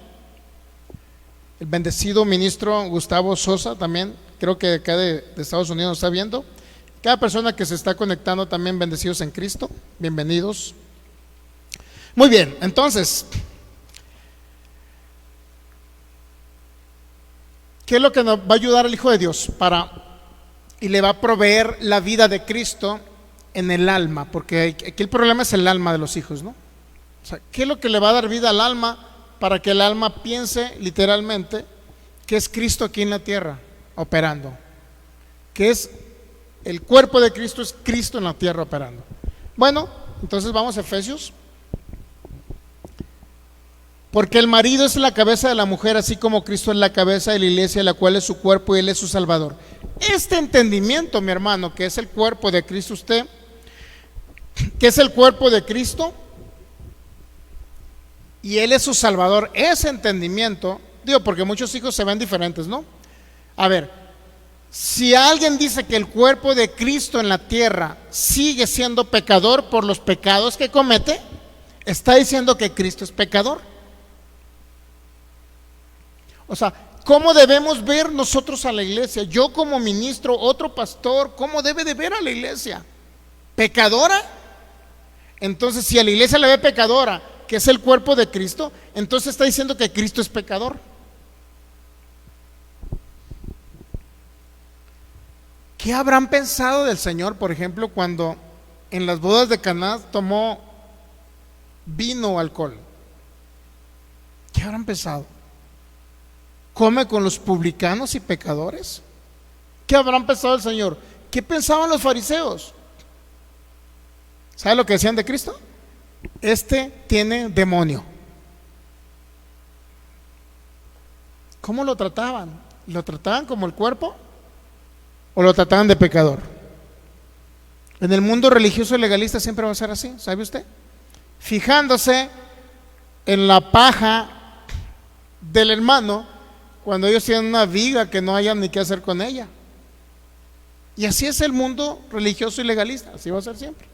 El bendecido ministro Gustavo Sosa también, creo que acá de Estados Unidos nos está viendo. Cada persona que se está conectando también, bendecidos en Cristo, bienvenidos. Muy bien, entonces, ¿qué es lo que nos va a ayudar al Hijo de Dios y le va a proveer la vida de Cristo en el alma? Porque aquí el problema es el alma de los hijos, ¿no? O sea, ¿qué es lo que le va a dar vida al alma para que el alma piense literalmente que es Cristo aquí en la tierra operando? Que es el cuerpo de Cristo, es Cristo en la tierra operando. Bueno, entonces vamos a Efesios. Porque el marido es la cabeza de la mujer, así como Cristo es la cabeza de la iglesia, la cual es su cuerpo y Él es su Salvador. Este entendimiento, mi hermano, que es el cuerpo de Cristo, usted, que es el cuerpo de Cristo y Él es su Salvador, ese entendimiento, digo, porque muchos hijos se ven diferentes, ¿no? A ver, si alguien dice que el cuerpo de Cristo en la tierra sigue siendo pecador por los pecados que comete, está diciendo que Cristo es pecador. O sea, ¿cómo debemos ver nosotros a la iglesia? Yo como ministro, otro pastor, ¿cómo debe de ver a la iglesia? ¿Pecadora? Entonces, si a la iglesia le ve pecadora, que es el cuerpo de Cristo, entonces está diciendo que Cristo es pecador. ¿Qué habrán pensado del Señor, por ejemplo, cuando en las bodas de Caná tomó vino o alcohol? ¿Qué habrán pensado? ¿Come con los publicanos y pecadores? ¿Qué habrán pensado el Señor? ¿Qué pensaban los fariseos? ¿Sabe lo que decían de Cristo? Este tiene demonio. ¿Cómo lo trataban? ¿Lo trataban como el cuerpo o lo trataban de pecador? En el mundo religioso y legalista siempre va a ser así, ¿sabe usted? Fijándose en la paja del hermano cuando ellos tienen una viga que no hayan ni qué hacer con ella. Y así es el mundo religioso y legalista, así va a ser siempre.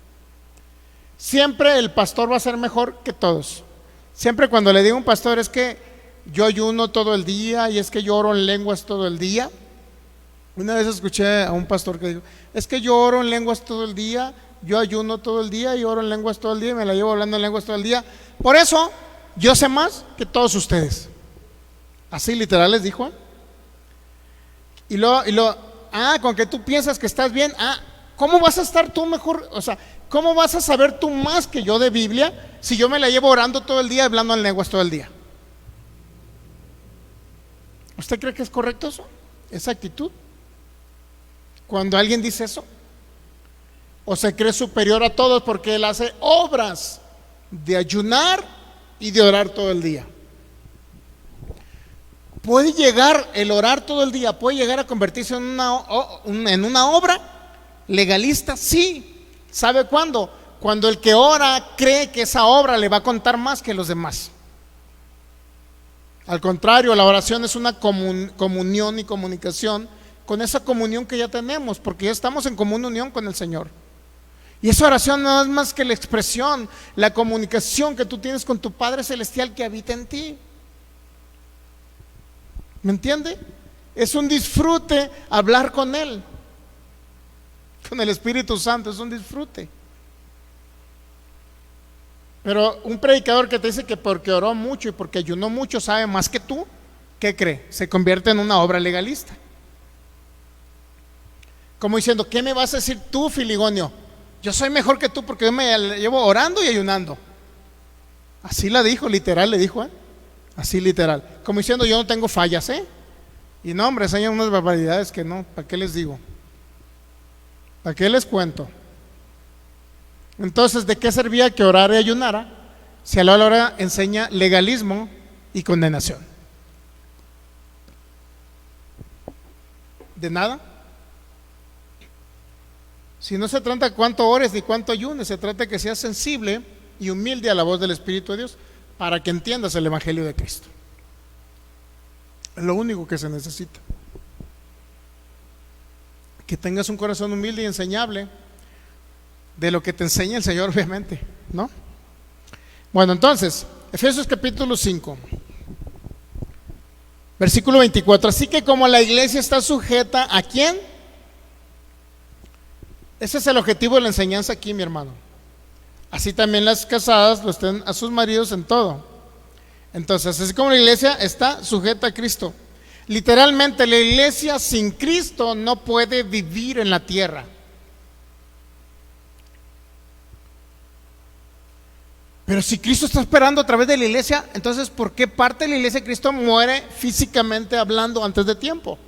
Siempre el pastor va a ser mejor que todos. Siempre cuando le digo a un pastor, es que yo ayuno todo el día y es que yo oro en lenguas todo el día. Una vez escuché a un pastor que dijo, es que yo oro en lenguas todo el día, yo ayuno todo el día y oro en lenguas todo el día y me la llevo hablando en lenguas todo el día. Por eso yo sé más que todos ustedes. Así literal les dijo. Y luego, con que tú piensas que estás bien, ¿cómo vas a estar tú mejor? O sea, ¿cómo vas a saber tú más que yo de Biblia si yo me la llevo orando todo el día, hablando en lenguas todo el día? ¿Usted cree que es correcto eso? ¿Esa actitud? Cuando alguien dice eso, o se cree superior a todos porque él hace obras de ayunar y de orar todo el día. ¿Puede llegar el orar todo el día, puede llegar a convertirse en una obra legalista? Sí. ¿Sabe cuándo? Cuando el que ora cree que esa obra le va a contar más que los demás. Al contrario, la oración es una comunión y comunicación con esa comunión que ya tenemos, porque ya estamos en común unión con el Señor. Y esa oración no es más que la expresión, la comunicación que tú tienes con tu Padre Celestial que habita en ti. ¿Me entiende? Es un disfrute hablar con Él, con el Espíritu Santo, es un disfrute. Pero un predicador que te dice que porque oró mucho y porque ayunó mucho sabe más que tú, ¿qué cree? Se convierte en una obra legalista. Como diciendo, ¿qué me vas a decir tú, Filigonio? Yo soy mejor que tú porque yo me llevo orando y ayunando. Así la dijo, literal le dijo, así literal. Como diciendo, yo no tengo fallas, Y no, hombre, enseñan unas barbaridades que no, ¿para qué les digo? ¿Para qué les cuento? Entonces, ¿de qué servía que orara y ayunara si a la hora enseña legalismo y condenación? ¿De nada? Si no se trata de cuánto ores ni cuánto ayunes, se trata de que seas sensible y humilde a la voz del Espíritu de Dios para que entiendas el Evangelio de Cristo. Es lo único que se necesita. Que tengas un corazón humilde y enseñable de lo que te enseña el Señor, obviamente, ¿no? Bueno, entonces, Efesios capítulo 5, versículo 24. Así que como la iglesia está sujeta ¿a quién? Ese es el objetivo de la enseñanza aquí, mi hermano. Así también las casadas lo estén a sus maridos en todo. Entonces, así como la iglesia está sujeta a Cristo. Literalmente, la iglesia sin Cristo no puede vivir en la tierra. Pero si Cristo está esperando a través de la iglesia, entonces ¿por qué parte de la iglesia de Cristo muere físicamente hablando antes de tiempo?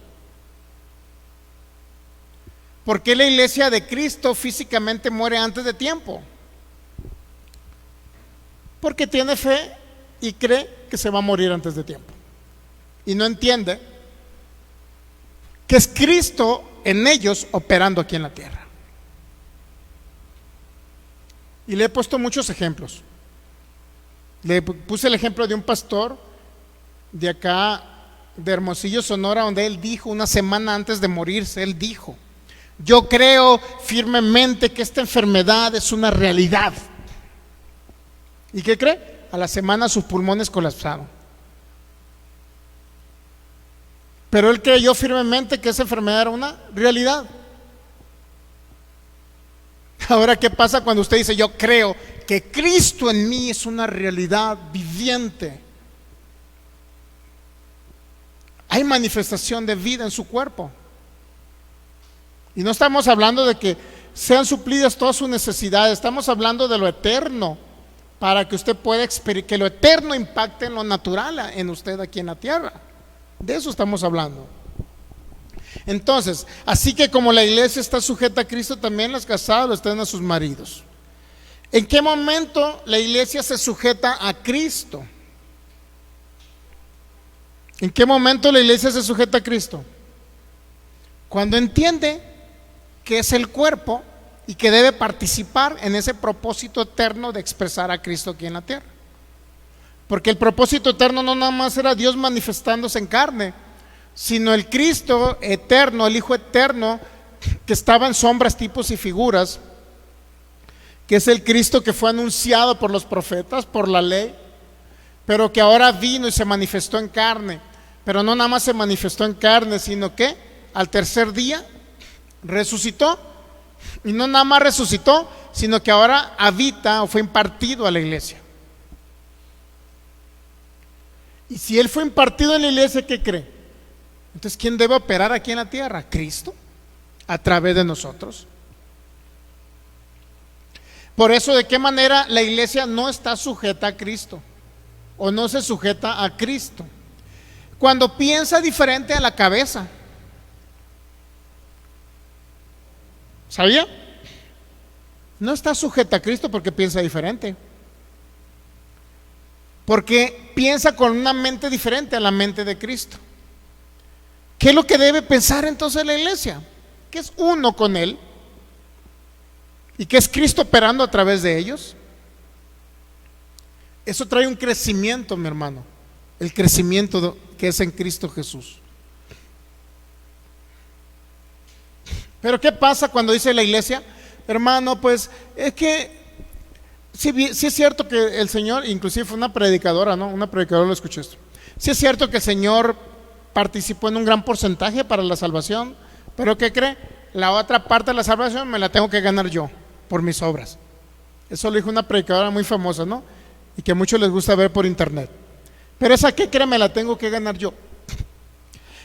¿Por qué la iglesia de Cristo físicamente muere antes de tiempo? Porque tiene fe y cree que se va a morir antes de tiempo. Y no entiende que es Cristo en ellos operando aquí en la tierra. Y le he puesto muchos ejemplos. Le puse el ejemplo de un pastor de acá, de Hermosillo, Sonora, donde él dijo una semana antes de morirse, él dijo: yo creo firmemente que esta enfermedad es una realidad. ¿Y qué cree? A la semana sus pulmones colapsaron. Pero él creyó firmemente que esa enfermedad era una realidad. Ahora, ¿qué pasa cuando usted dice yo creo que Cristo en mí es una realidad viviente? Hay manifestación de vida en su cuerpo. Y no estamos hablando de que sean suplidas todas sus necesidades, estamos hablando de lo eterno, para que usted pueda que lo eterno impacte en lo natural en usted aquí en la tierra. De eso estamos hablando. Entonces, así que como la iglesia está sujeta a Cristo, también las casadas lo están a sus maridos. ¿En qué momento la iglesia se sujeta a Cristo? ¿En qué momento la iglesia se sujeta a Cristo? Cuando entiende que es el cuerpo y que debe participar en ese propósito eterno de expresar a Cristo aquí en la tierra. Porque el propósito eterno no nada más era Dios manifestándose en carne, sino el Cristo eterno, el Hijo eterno, que estaba en sombras, tipos y figuras, que es el Cristo que fue anunciado por los profetas, por la ley, pero que ahora vino y se manifestó en carne. Pero no nada más se manifestó en carne, sino que al tercer día resucitó. Y no nada más resucitó, sino que ahora habita o fue impartido a la iglesia. Y si Él fue impartido en la iglesia, ¿qué cree? Entonces, ¿quién debe operar aquí en la tierra? Cristo, a través de nosotros. Por eso, ¿de qué manera la iglesia no está sujeta a Cristo? O no se sujeta a Cristo. Cuando piensa diferente a la cabeza. ¿Sabía? No está sujeta a Cristo porque piensa diferente. Porque piensa con una mente diferente a la mente de Cristo. ¿Qué es lo que debe pensar entonces la iglesia? Que es uno con Él y que es Cristo operando a través de ellos. Eso trae un crecimiento, mi hermano. El crecimiento que es en Cristo Jesús. Pero ¿qué pasa cuando dice la iglesia? Hermano, pues es que sí es cierto que el Señor, inclusive fue una predicadora, ¿no? Una predicadora lo escuché esto. Sí es cierto que el Señor participó en un gran porcentaje para la salvación, pero ¿qué cree? La otra parte de la salvación me la tengo que ganar yo, por mis obras. Eso lo dijo una predicadora muy famosa, ¿no? Y que a muchos les gusta ver por internet. Pero esa, ¿qué cree? Me la tengo que ganar yo.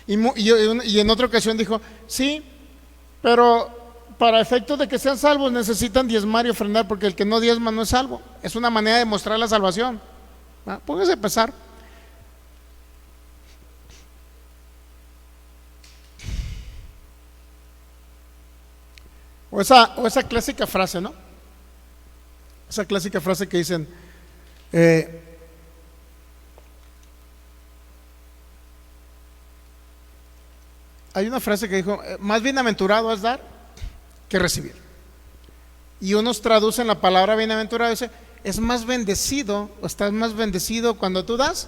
Y en otra ocasión dijo, sí, pero para efectos de que sean salvos necesitan diezmar y ofrendar, porque el que no diezma no es salvo. Es una manera de mostrar la salvación. Póngase a pensar. O esa clásica frase, ¿no? Esa clásica frase que dicen, hay una frase que dijo, más bienaventurado es dar que recibir. Y unos traducen la palabra bienaventurado y dice, es más bendecido, o estás más bendecido cuando tú das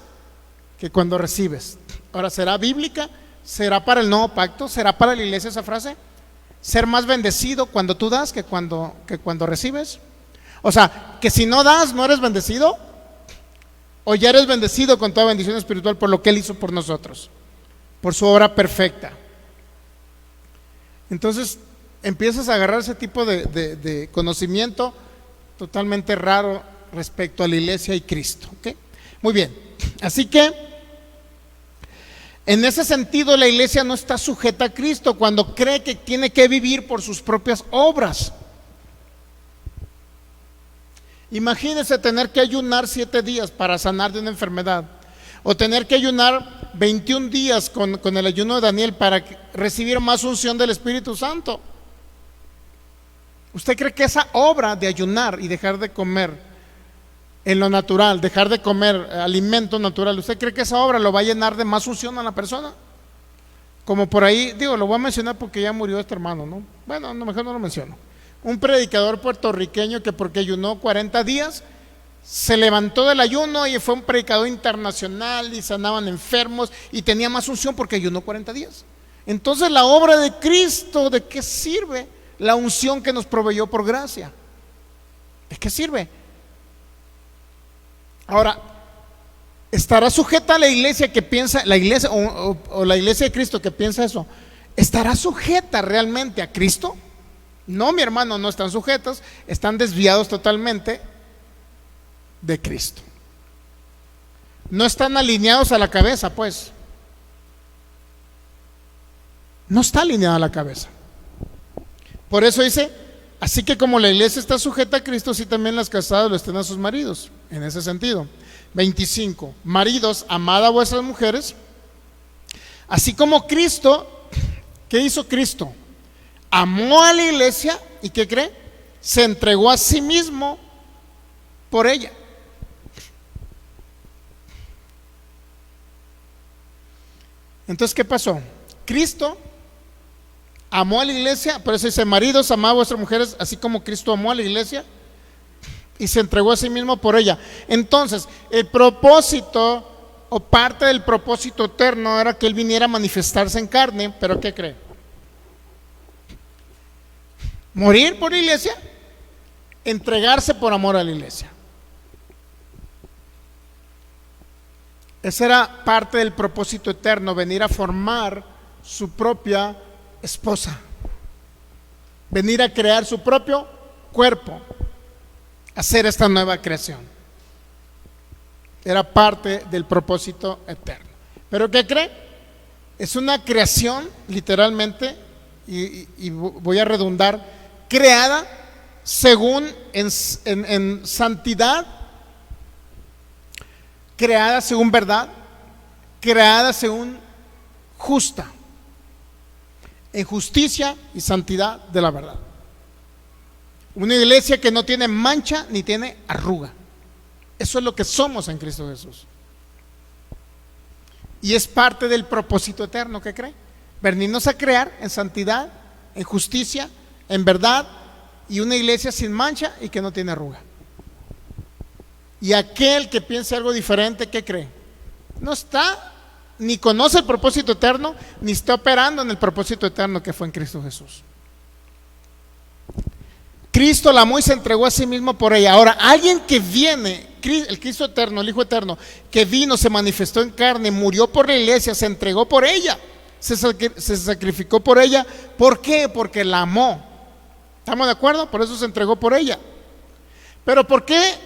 que cuando recibes. Ahora, ¿será bíblica? ¿Será para el nuevo pacto? ¿Será para la iglesia esa frase? ¿Ser más bendecido cuando tú das que cuando recibes? O sea, que si no das, ¿no eres bendecido? ¿O ya eres bendecido con toda bendición espiritual por lo que Él hizo por nosotros? Por su obra perfecta. Entonces empiezas a agarrar ese tipo de conocimiento totalmente raro respecto a la iglesia y Cristo, ¿okay? Muy bien, así que en ese sentido la iglesia no está sujeta a Cristo cuando cree que tiene que vivir por sus propias obras. Imagínense tener que ayunar 7 días para sanar de una enfermedad, o tener que ayunar 21 días con el ayuno de Daniel para recibir más unción del Espíritu Santo. ¿Usted cree que esa obra de ayunar y dejar de comer en lo natural, dejar de comer alimento natural, usted cree que esa obra lo va a llenar de más unción a la persona? Como por ahí, digo, lo voy a mencionar porque ya murió este hermano, ¿no? Bueno, no, mejor no lo menciono. Un predicador puertorriqueño que porque ayunó 40 días, se levantó del ayuno y fue un predicador internacional y sanaban enfermos y tenía más unción porque ayunó 40 días. Entonces la obra de Cristo, ¿de qué sirve la unción que nos proveyó por gracia? ¿De qué sirve? Ahora, ¿estará sujeta la iglesia que piensa, la iglesia o la iglesia de Cristo que piensa eso? ¿Estará sujeta realmente a Cristo? No, mi hermano, no están sujetos, están desviados totalmente de Cristo. No están alineados a la cabeza, pues. No está alineada a la cabeza. Por eso dice, así que como la iglesia está sujeta a Cristo, así también las casadas lo estén a sus maridos. En ese sentido. 25. Maridos, amad a vuestras mujeres, así como Cristo. ¿Qué hizo Cristo? Amó a la iglesia y ¿qué cree? Se entregó a sí mismo por ella. Entonces, ¿qué pasó? Cristo amó a la iglesia, por eso dice, maridos, amad a vuestras mujeres, así como Cristo amó a la iglesia y se entregó a sí mismo por ella. Entonces, el propósito o parte del propósito eterno era que Él viniera a manifestarse en carne, pero ¿qué cree? Morir por la iglesia, entregarse por amor a la iglesia. Esa era parte del propósito eterno, venir a formar su propia esposa, venir a crear su propio cuerpo, hacer esta nueva creación. Era parte del propósito eterno. ¿Pero qué cree? Es una creación, literalmente, y voy a redundar, creada según en santidad, creada según verdad, creada según justa, en justicia y santidad de la verdad. Una iglesia que no tiene mancha ni tiene arruga. Eso es lo que somos en Cristo Jesús. Y es parte del propósito eterno, ¿qué cree? Venirnos a crear en santidad, en justicia, en verdad, y una iglesia sin mancha y que no tiene arruga. Y aquel que piense algo diferente, ¿qué cree? No está, ni conoce el propósito eterno, ni está operando en el propósito eterno que fue en Cristo Jesús. Cristo la amó y se entregó a sí mismo por ella. Ahora, alguien que viene el Cristo eterno, el Hijo eterno, que vino, se manifestó en carne, murió por la iglesia, se entregó por ella, se sacrificó por ella. ¿Por qué? Porque la amó. ¿Estamos de acuerdo? Por eso se entregó por ella. ¿Pero por qué?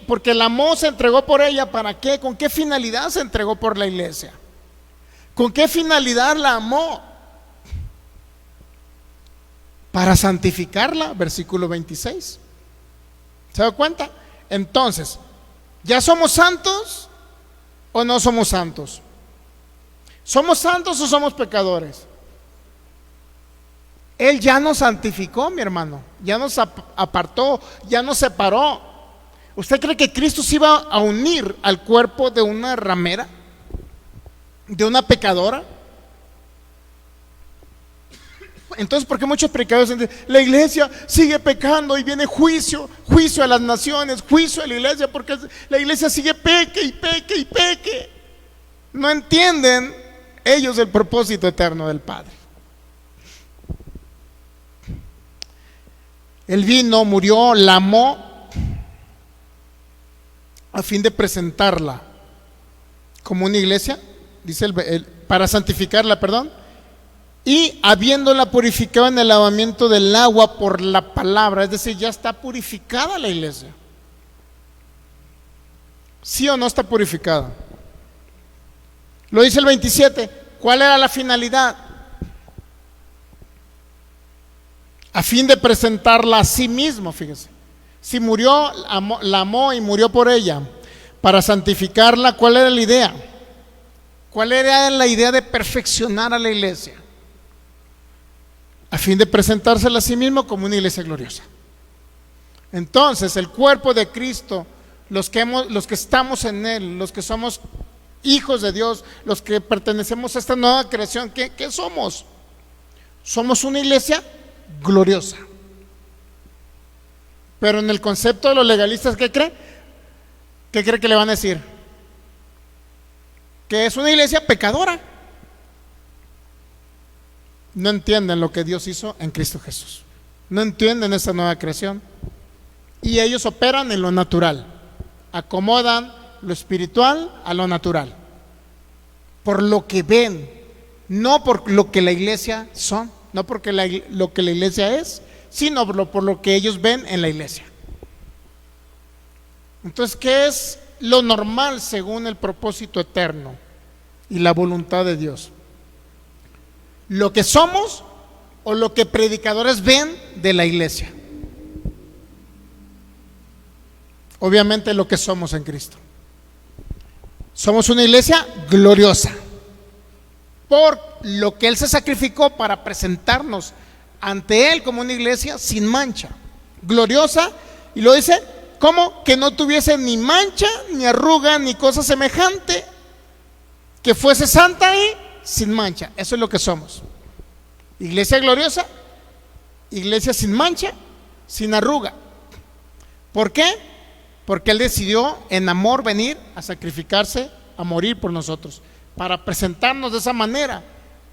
Porque la amó, se entregó por ella. ¿Para qué? ¿Con qué finalidad se entregó por la iglesia? ¿Con qué finalidad la amó? Para santificarla, versículo 26. ¿Se da cuenta? Entonces, ¿ya somos santos o no somos santos? ¿Somos santos o somos pecadores? Él ya nos santificó, mi hermano, ya nos apartó, ya nos separó. ¿Usted cree que Cristo se iba a unir al cuerpo de una ramera, de una pecadora? Entonces, ¿por qué muchos predicadores dicen, la iglesia sigue pecando y viene juicio a las naciones, juicio a la iglesia, porque la iglesia sigue peque y peque y peque? No entienden ellos el propósito eterno del Padre. Él vino, murió, la amó a fin de presentarla como una iglesia, dice para santificarla, perdón, y habiéndola purificado en el lavamiento del agua por la palabra, es decir, ya está purificada la iglesia. ¿Sí o no está purificada? Lo dice el 27. ¿Cuál era la finalidad? A fin de presentarla a sí mismo, fíjese. Si murió, la amó y murió por ella. Para santificarla, ¿cuál era la idea? ¿Cuál era la idea de perfeccionar a la iglesia? A fin de presentársela a sí mismo como una iglesia gloriosa. Entonces, el cuerpo de Cristo, los que estamos en Él, los que somos hijos de Dios, los que pertenecemos a esta nueva creación, ¿qué somos? Somos una iglesia gloriosa. Pero en el concepto de los legalistas, ¿qué cree? ¿Qué cree que le van a decir? Que es una iglesia pecadora. No entienden lo que Dios hizo en Cristo Jesús. No entienden esta nueva creación. Y ellos operan en lo natural. Acomodan lo espiritual a lo natural. Por lo que ven, no por lo que la iglesia son, no porque lo que la iglesia es, sino por lo que ellos ven en la iglesia. Entonces, ¿qué es lo normal según el propósito eterno y la voluntad de Dios? ¿Lo que somos o lo que predicadores ven de la iglesia? Obviamente lo que somos en Cristo. Somos una iglesia gloriosa por lo que Él se sacrificó para presentarnos ante Él como una iglesia sin mancha, gloriosa. Y lo dice, ¿cómo? Que no tuviese ni mancha, ni arruga, ni cosa semejante, que fuese santa y sin mancha. Eso es lo que somos. Iglesia gloriosa, iglesia sin mancha, sin arruga. ¿Por qué? Porque Él decidió en amor venir a sacrificarse, a morir por nosotros, para presentarnos de esa manera.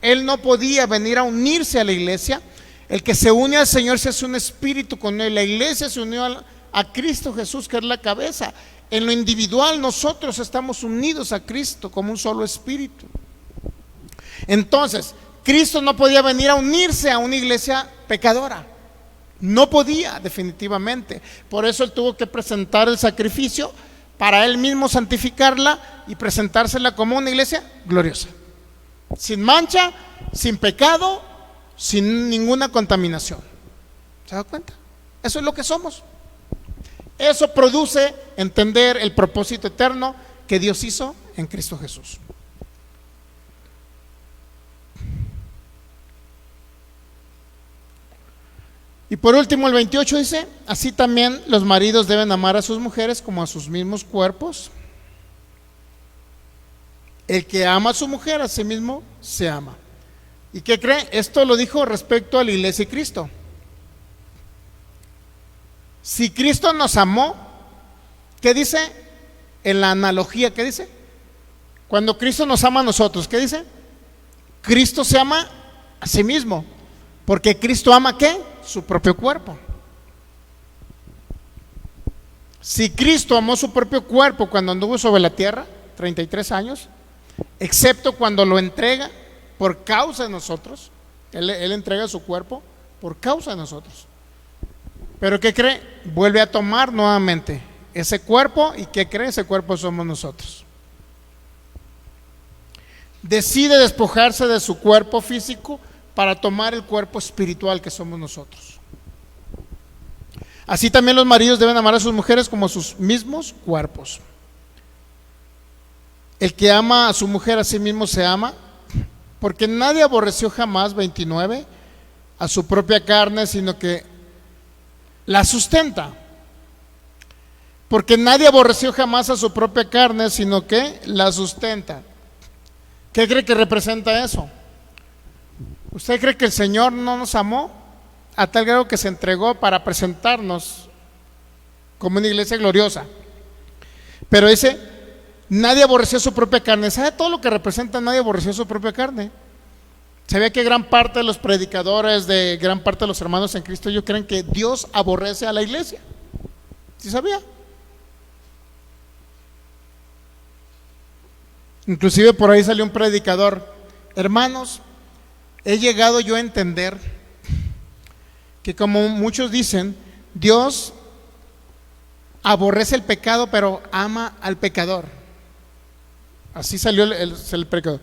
Él no podía venir a unirse a la iglesia. El que se une al Señor se hace un espíritu con Él. La iglesia se unió a Cristo Jesús, que es la cabeza. En lo individual nosotros estamos unidos a Cristo como un solo espíritu. Entonces, Cristo no podía venir a unirse a una iglesia pecadora. No podía, definitivamente. Por eso Él tuvo que presentar el sacrificio para Él mismo santificarla y presentársela como una iglesia gloriosa, sin mancha, sin pecado, sin ninguna contaminación. ¿Se da cuenta? Eso es lo que somos. Eso produce entender el propósito eterno que Dios hizo en Cristo Jesús. Y por último el 28 dice, así también los maridos deben amar a sus mujeres como a sus mismos cuerpos. El que ama a su mujer a sí mismo se ama. ¿Y qué cree? Esto lo dijo respecto a la iglesia y Cristo. Si Cristo nos amó, ¿qué dice en la analogía? ¿Qué dice? Cuando Cristo nos ama a nosotros, ¿qué dice? Cristo se ama a sí mismo, porque Cristo ama ¿qué? Su propio cuerpo. Si Cristo amó su propio cuerpo cuando anduvo sobre la tierra, 33 años, excepto cuando lo entrega por causa de nosotros, Él entrega su cuerpo por causa de nosotros. Pero ¿qué cree? Vuelve a tomar nuevamente ese cuerpo, y ¿qué cree? Ese cuerpo somos nosotros. Decide despojarse de su cuerpo físico para tomar el cuerpo espiritual que somos nosotros. Así también los maridos deben amar a sus mujeres como a sus mismos cuerpos. El que ama a su mujer a sí mismo se ama, porque nadie aborreció jamás, 29, a su propia carne, sino que la sustenta. Porque nadie aborreció jamás a su propia carne, sino que la sustenta. ¿Qué cree que representa eso? ¿Usted cree que el Señor no nos amó a tal grado que se entregó para presentarnos como una iglesia gloriosa? Pero dice, nadie aborreció su propia carne. ¿Sabe todo lo que representa nadie aborreció su propia carne? ¿Sabía que gran parte de los predicadores, de gran parte de los hermanos en Cristo, ellos creen que Dios aborrece a la iglesia? ¿Sí sabía? Inclusive por ahí salió un predicador: hermanos, he llegado yo a entender que, como muchos dicen, Dios aborrece el pecado pero ama al pecador. Así salió el pecador.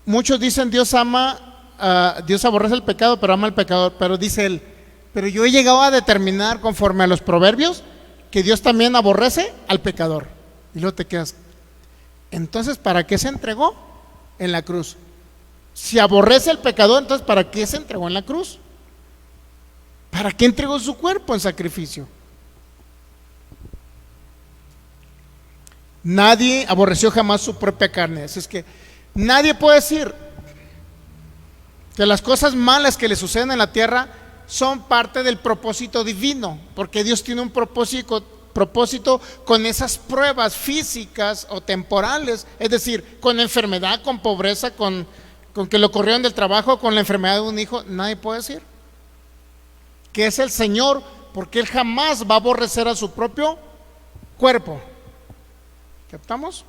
Muchos dicen Dios aborrece el pecado pero ama al pecador, pero dice él, pero yo he llegado a determinar, conforme a los proverbios, que Dios también aborrece al pecador. Y luego te quedas, entonces ¿para qué se entregó en la cruz? Si aborrece al pecador, entonces ¿para qué se entregó en la cruz? ¿Para qué entregó su cuerpo en sacrificio? Nadie aborreció jamás su propia carne. Así es que nadie puede decir que las cosas malas que le suceden en la tierra son parte del propósito divino, porque Dios tiene un propósito con esas pruebas físicas o temporales, es decir, con enfermedad, con pobreza, con que lo corrieron del trabajo, con la enfermedad de un hijo. Nadie puede decir que es el Señor, porque Él jamás va a aborrecer a su propio cuerpo. ¿Captamos?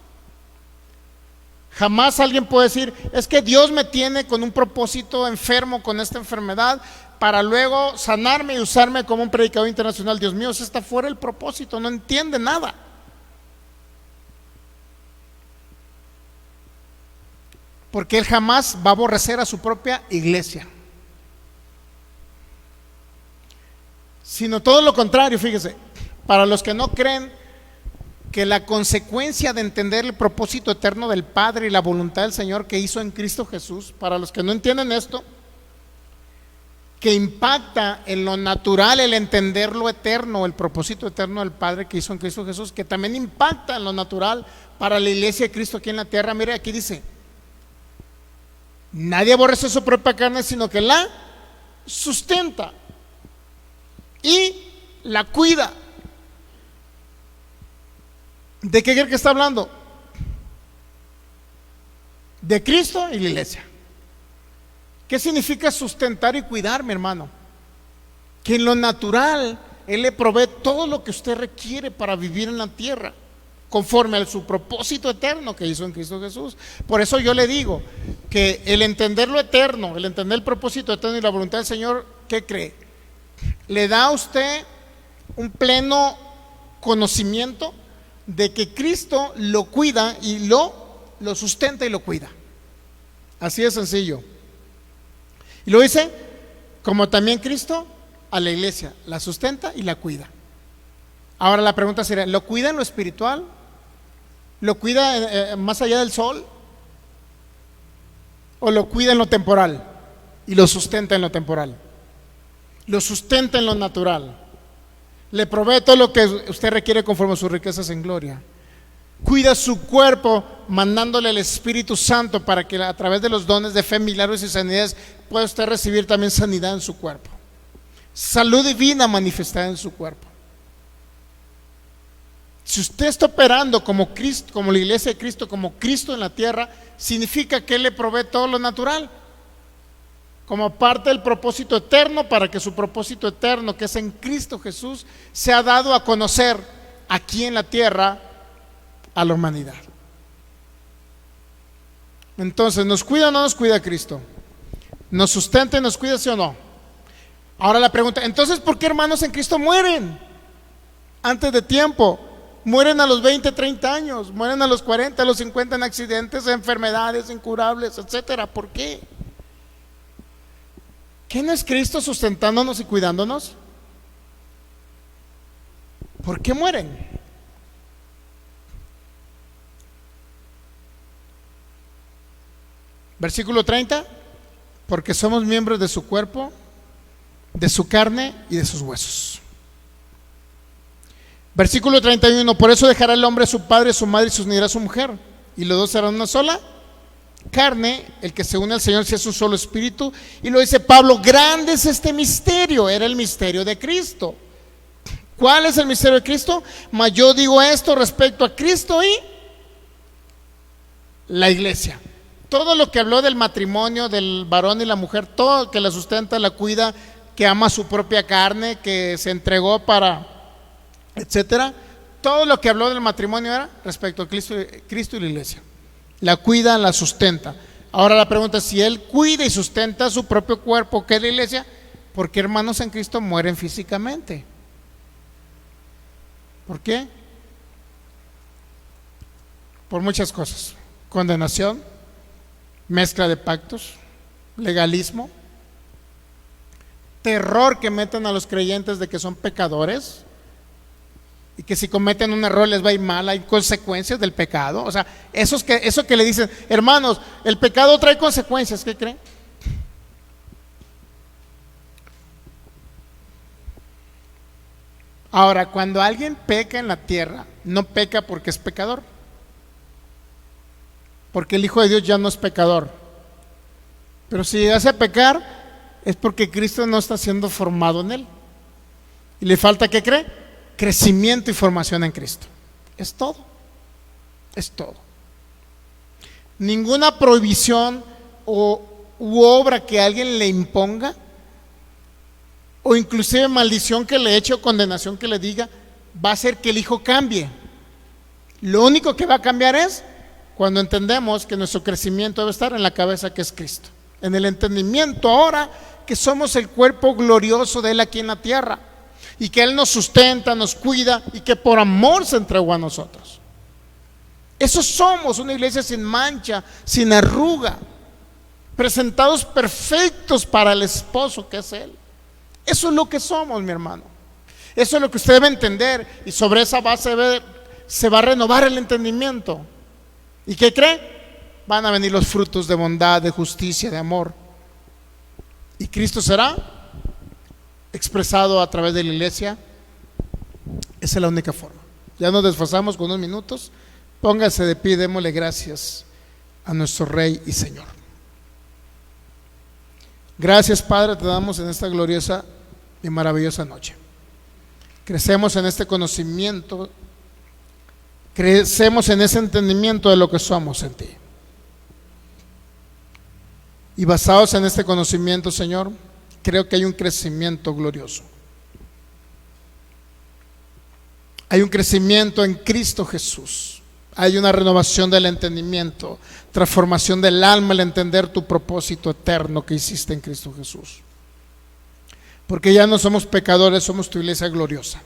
Jamás alguien puede decir, es que Dios me tiene con un propósito enfermo, con esta enfermedad, para luego sanarme y usarme como un predicador internacional. Dios mío, eso está fuera del propósito, no entiende nada. Porque Él jamás va a aborrecer a su propia iglesia, sino todo lo contrario. Fíjese, para los que no creen que la consecuencia de entender el propósito eterno del Padre y la voluntad del Señor que hizo en Cristo Jesús, para los que no entienden esto, que impacta en lo natural el entender lo eterno, el propósito eterno del Padre que hizo en Cristo Jesús, que también impacta en lo natural para la iglesia de Cristo aquí en la tierra. Mire, aquí dice, nadie aborrece su propia carne, sino que la sustenta y la cuida. ¿De qué cree que está hablando? De Cristo y la iglesia. ¿Qué significa sustentar y cuidar, mi hermano? Que en lo natural Él le provee todo lo que usted requiere para vivir en la tierra, conforme a su propósito eterno que hizo en Cristo Jesús. Por eso yo le digo que el entender lo eterno, el entender el propósito eterno y la voluntad del Señor, ¿qué cree? Le da a usted un pleno conocimiento de que Cristo lo cuida y lo sustenta y lo cuida. Así de sencillo. Y lo dice, como también Cristo a la iglesia la sustenta y la cuida. Ahora la pregunta sería, ¿lo cuida en lo espiritual? ¿Lo cuida más allá del sol? ¿O lo cuida en lo temporal y lo sustenta en lo temporal? Lo sustenta en lo natural. Le provee todo lo que usted requiere conforme a sus riquezas en gloria. Cuida su cuerpo mandándole el Espíritu Santo para que a través de los dones de fe, milagros y sanidades pueda usted recibir también sanidad en su cuerpo. Salud divina manifestada en su cuerpo. Si usted está operando como Cristo, como la iglesia de Cristo, como Cristo en la tierra, significa que Él le provee todo lo natural, como parte del propósito eterno, para que su propósito eterno, que es en Cristo Jesús, sea dado a conocer aquí en la tierra a la humanidad. Entonces, ¿nos cuida o no nos cuida Cristo? ¿Nos sustenta y nos cuida, sí o no? Ahora la pregunta, entonces, ¿por qué hermanos en Cristo mueren antes de tiempo? Mueren a los 20, 30 años, mueren a los 40, a los 50 en accidentes, enfermedades incurables, etcétera. ¿Por qué? ¿Qué no es Cristo sustentándonos y cuidándonos? ¿Por qué mueren? Versículo 30, porque somos miembros de su cuerpo, de su carne y de sus huesos. Versículo 31, por eso dejará el hombre a su padre, a su madre y se unirá a su mujer, y los dos serán una sola carne. El que se une al Señor si es un solo espíritu. Y lo dice Pablo, grande es este misterio. Era el misterio de Cristo. ¿Cuál es el misterio de Cristo? Mas yo digo esto respecto a Cristo y la iglesia. Todo lo que habló del matrimonio, del varón y la mujer, todo que la sustenta, la cuida, que ama su propia carne, que se entregó para, etcétera, todo lo que habló del matrimonio era respecto a Cristo y la iglesia. La cuida, la sustenta. Ahora la pregunta es, si Él cuida y sustenta su propio cuerpo, que es la iglesia, ¿por qué hermanos en Cristo mueren físicamente? ¿Por qué? Por muchas cosas. Condenación, mezcla de pactos, legalismo, terror que meten a los creyentes de que son pecadores y que si cometen un error les va a ir mal, hay consecuencias del pecado. O sea, eso que le dicen, hermanos, el pecado trae consecuencias, ¿qué creen? Ahora, cuando alguien peca en la tierra, no peca porque es pecador, porque el Hijo de Dios ya no es pecador. Pero si llegase a pecar, es porque Cristo no está siendo formado en él. Y le falta, ¿qué cree? Crecimiento y formación en Cristo. Es todo. Es todo. Ninguna prohibición u obra que alguien le imponga, o inclusive maldición que le eche o condenación que le diga, va a hacer que el Hijo cambie. Lo único que va a cambiar es cuando entendemos que nuestro crecimiento debe estar en la cabeza, que es Cristo, en el entendimiento ahora que somos el cuerpo glorioso de Él aquí en la tierra, y que Él nos sustenta, nos cuida, y que por amor se entregó a nosotros. Eso somos, una iglesia sin mancha, sin arruga, presentados perfectos para el esposo que es Él. Eso es lo que somos, mi hermano. Eso es lo que usted debe entender, y sobre esa base se va a renovar el entendimiento. ¿Y qué cree? Van a venir los frutos de bondad, de justicia, de amor. Y Cristo será expresado a través de la iglesia. Esa es la única forma. Ya nos desfasamos con unos minutos. Póngase de pie, démosle gracias a nuestro Rey y Señor. Gracias, Padre, te damos en esta gloriosa y maravillosa noche. Crecemos en este conocimiento, crecemos en ese entendimiento de lo que somos en ti. Y basados en este conocimiento, Señor, creo que hay un crecimiento glorioso. Hay un crecimiento en Cristo Jesús. Hay una renovación del entendimiento, transformación del alma al entender tu propósito eterno que hiciste en Cristo Jesús. Porque ya no somos pecadores, somos tu iglesia gloriosa,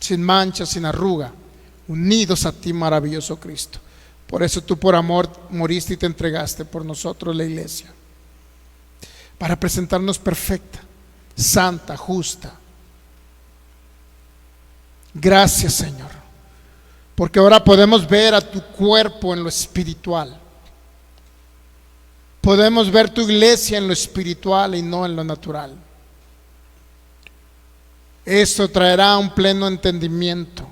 sin mancha, sin arruga, unidos a ti, maravilloso Cristo. Por eso tú por amor moriste y te entregaste por nosotros, la iglesia, para presentarnos perfecta, santa, justa. Gracias, Señor, porque ahora podemos ver a tu cuerpo en lo espiritual. Podemos ver tu iglesia en lo espiritual y no en lo natural. Esto traerá un pleno entendimiento,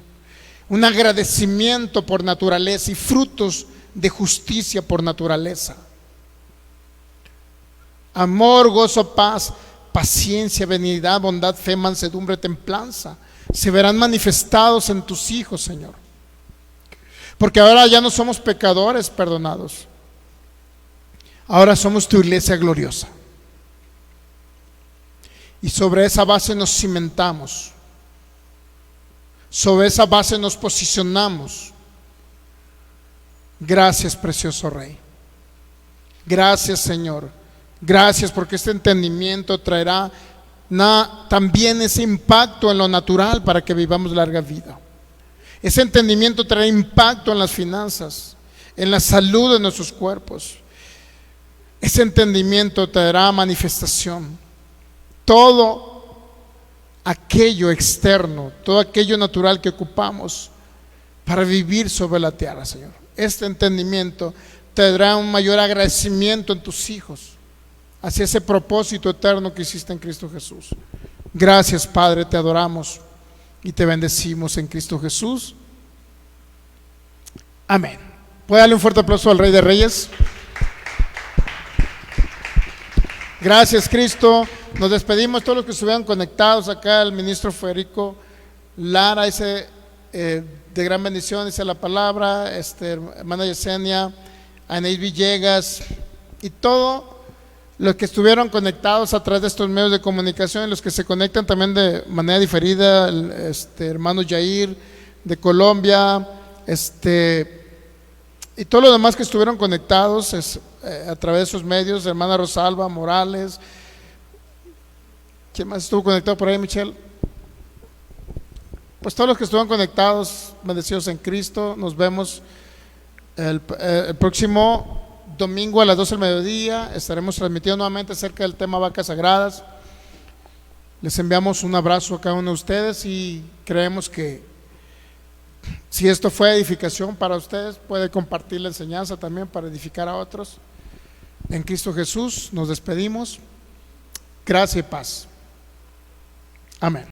un agradecimiento por naturaleza y frutos de justicia por naturaleza. Amor, gozo, paz, paciencia, benignidad, bondad, fe, mansedumbre, templanza se verán manifestados en tus hijos, Señor. Porque ahora ya no somos pecadores perdonados. Ahora somos tu iglesia gloriosa. Y sobre esa base nos cimentamos. Sobre esa base nos posicionamos. Gracias, precioso Rey. Gracias, Señor. Gracias porque este entendimiento traerá también ese impacto en lo natural para que vivamos larga vida. Ese entendimiento traerá impacto en las finanzas, en la salud de nuestros cuerpos. Ese entendimiento traerá manifestación. Todo aquello externo, todo aquello natural que ocupamos para vivir sobre la tierra, Señor. Este entendimiento tendrá un mayor agradecimiento en tus hijos hacia ese propósito eterno que hiciste en Cristo Jesús. Gracias, Padre, te adoramos y te bendecimos en Cristo Jesús. Amén. ¿Puede darle un fuerte aplauso al Rey de Reyes? Gracias, Cristo. Nos despedimos todos los que estuvieron conectados acá. El ministro Federico Lara, ese de gran bendición, dice la palabra, hermana Yesenia, Anaís Villegas y todos los que estuvieron conectados a través de estos medios de comunicación, y los que se conectan también de manera diferida, hermano Jair de Colombia, y todos los demás que estuvieron conectados a través de esos medios, hermana Rosalba Morales. ¿Quién más estuvo conectado por ahí, Michelle? Pues todos los que estuvieron conectados, bendecidos en Cristo. Nos vemos el próximo domingo a las 12 del mediodía. Estaremos transmitiendo nuevamente acerca del tema vacas sagradas. Les enviamos un abrazo a cada uno de ustedes y creemos que si esto fue edificación para ustedes, puede compartir la enseñanza también para edificar a otros. En Cristo Jesús nos despedimos. Gracia y paz. Amén.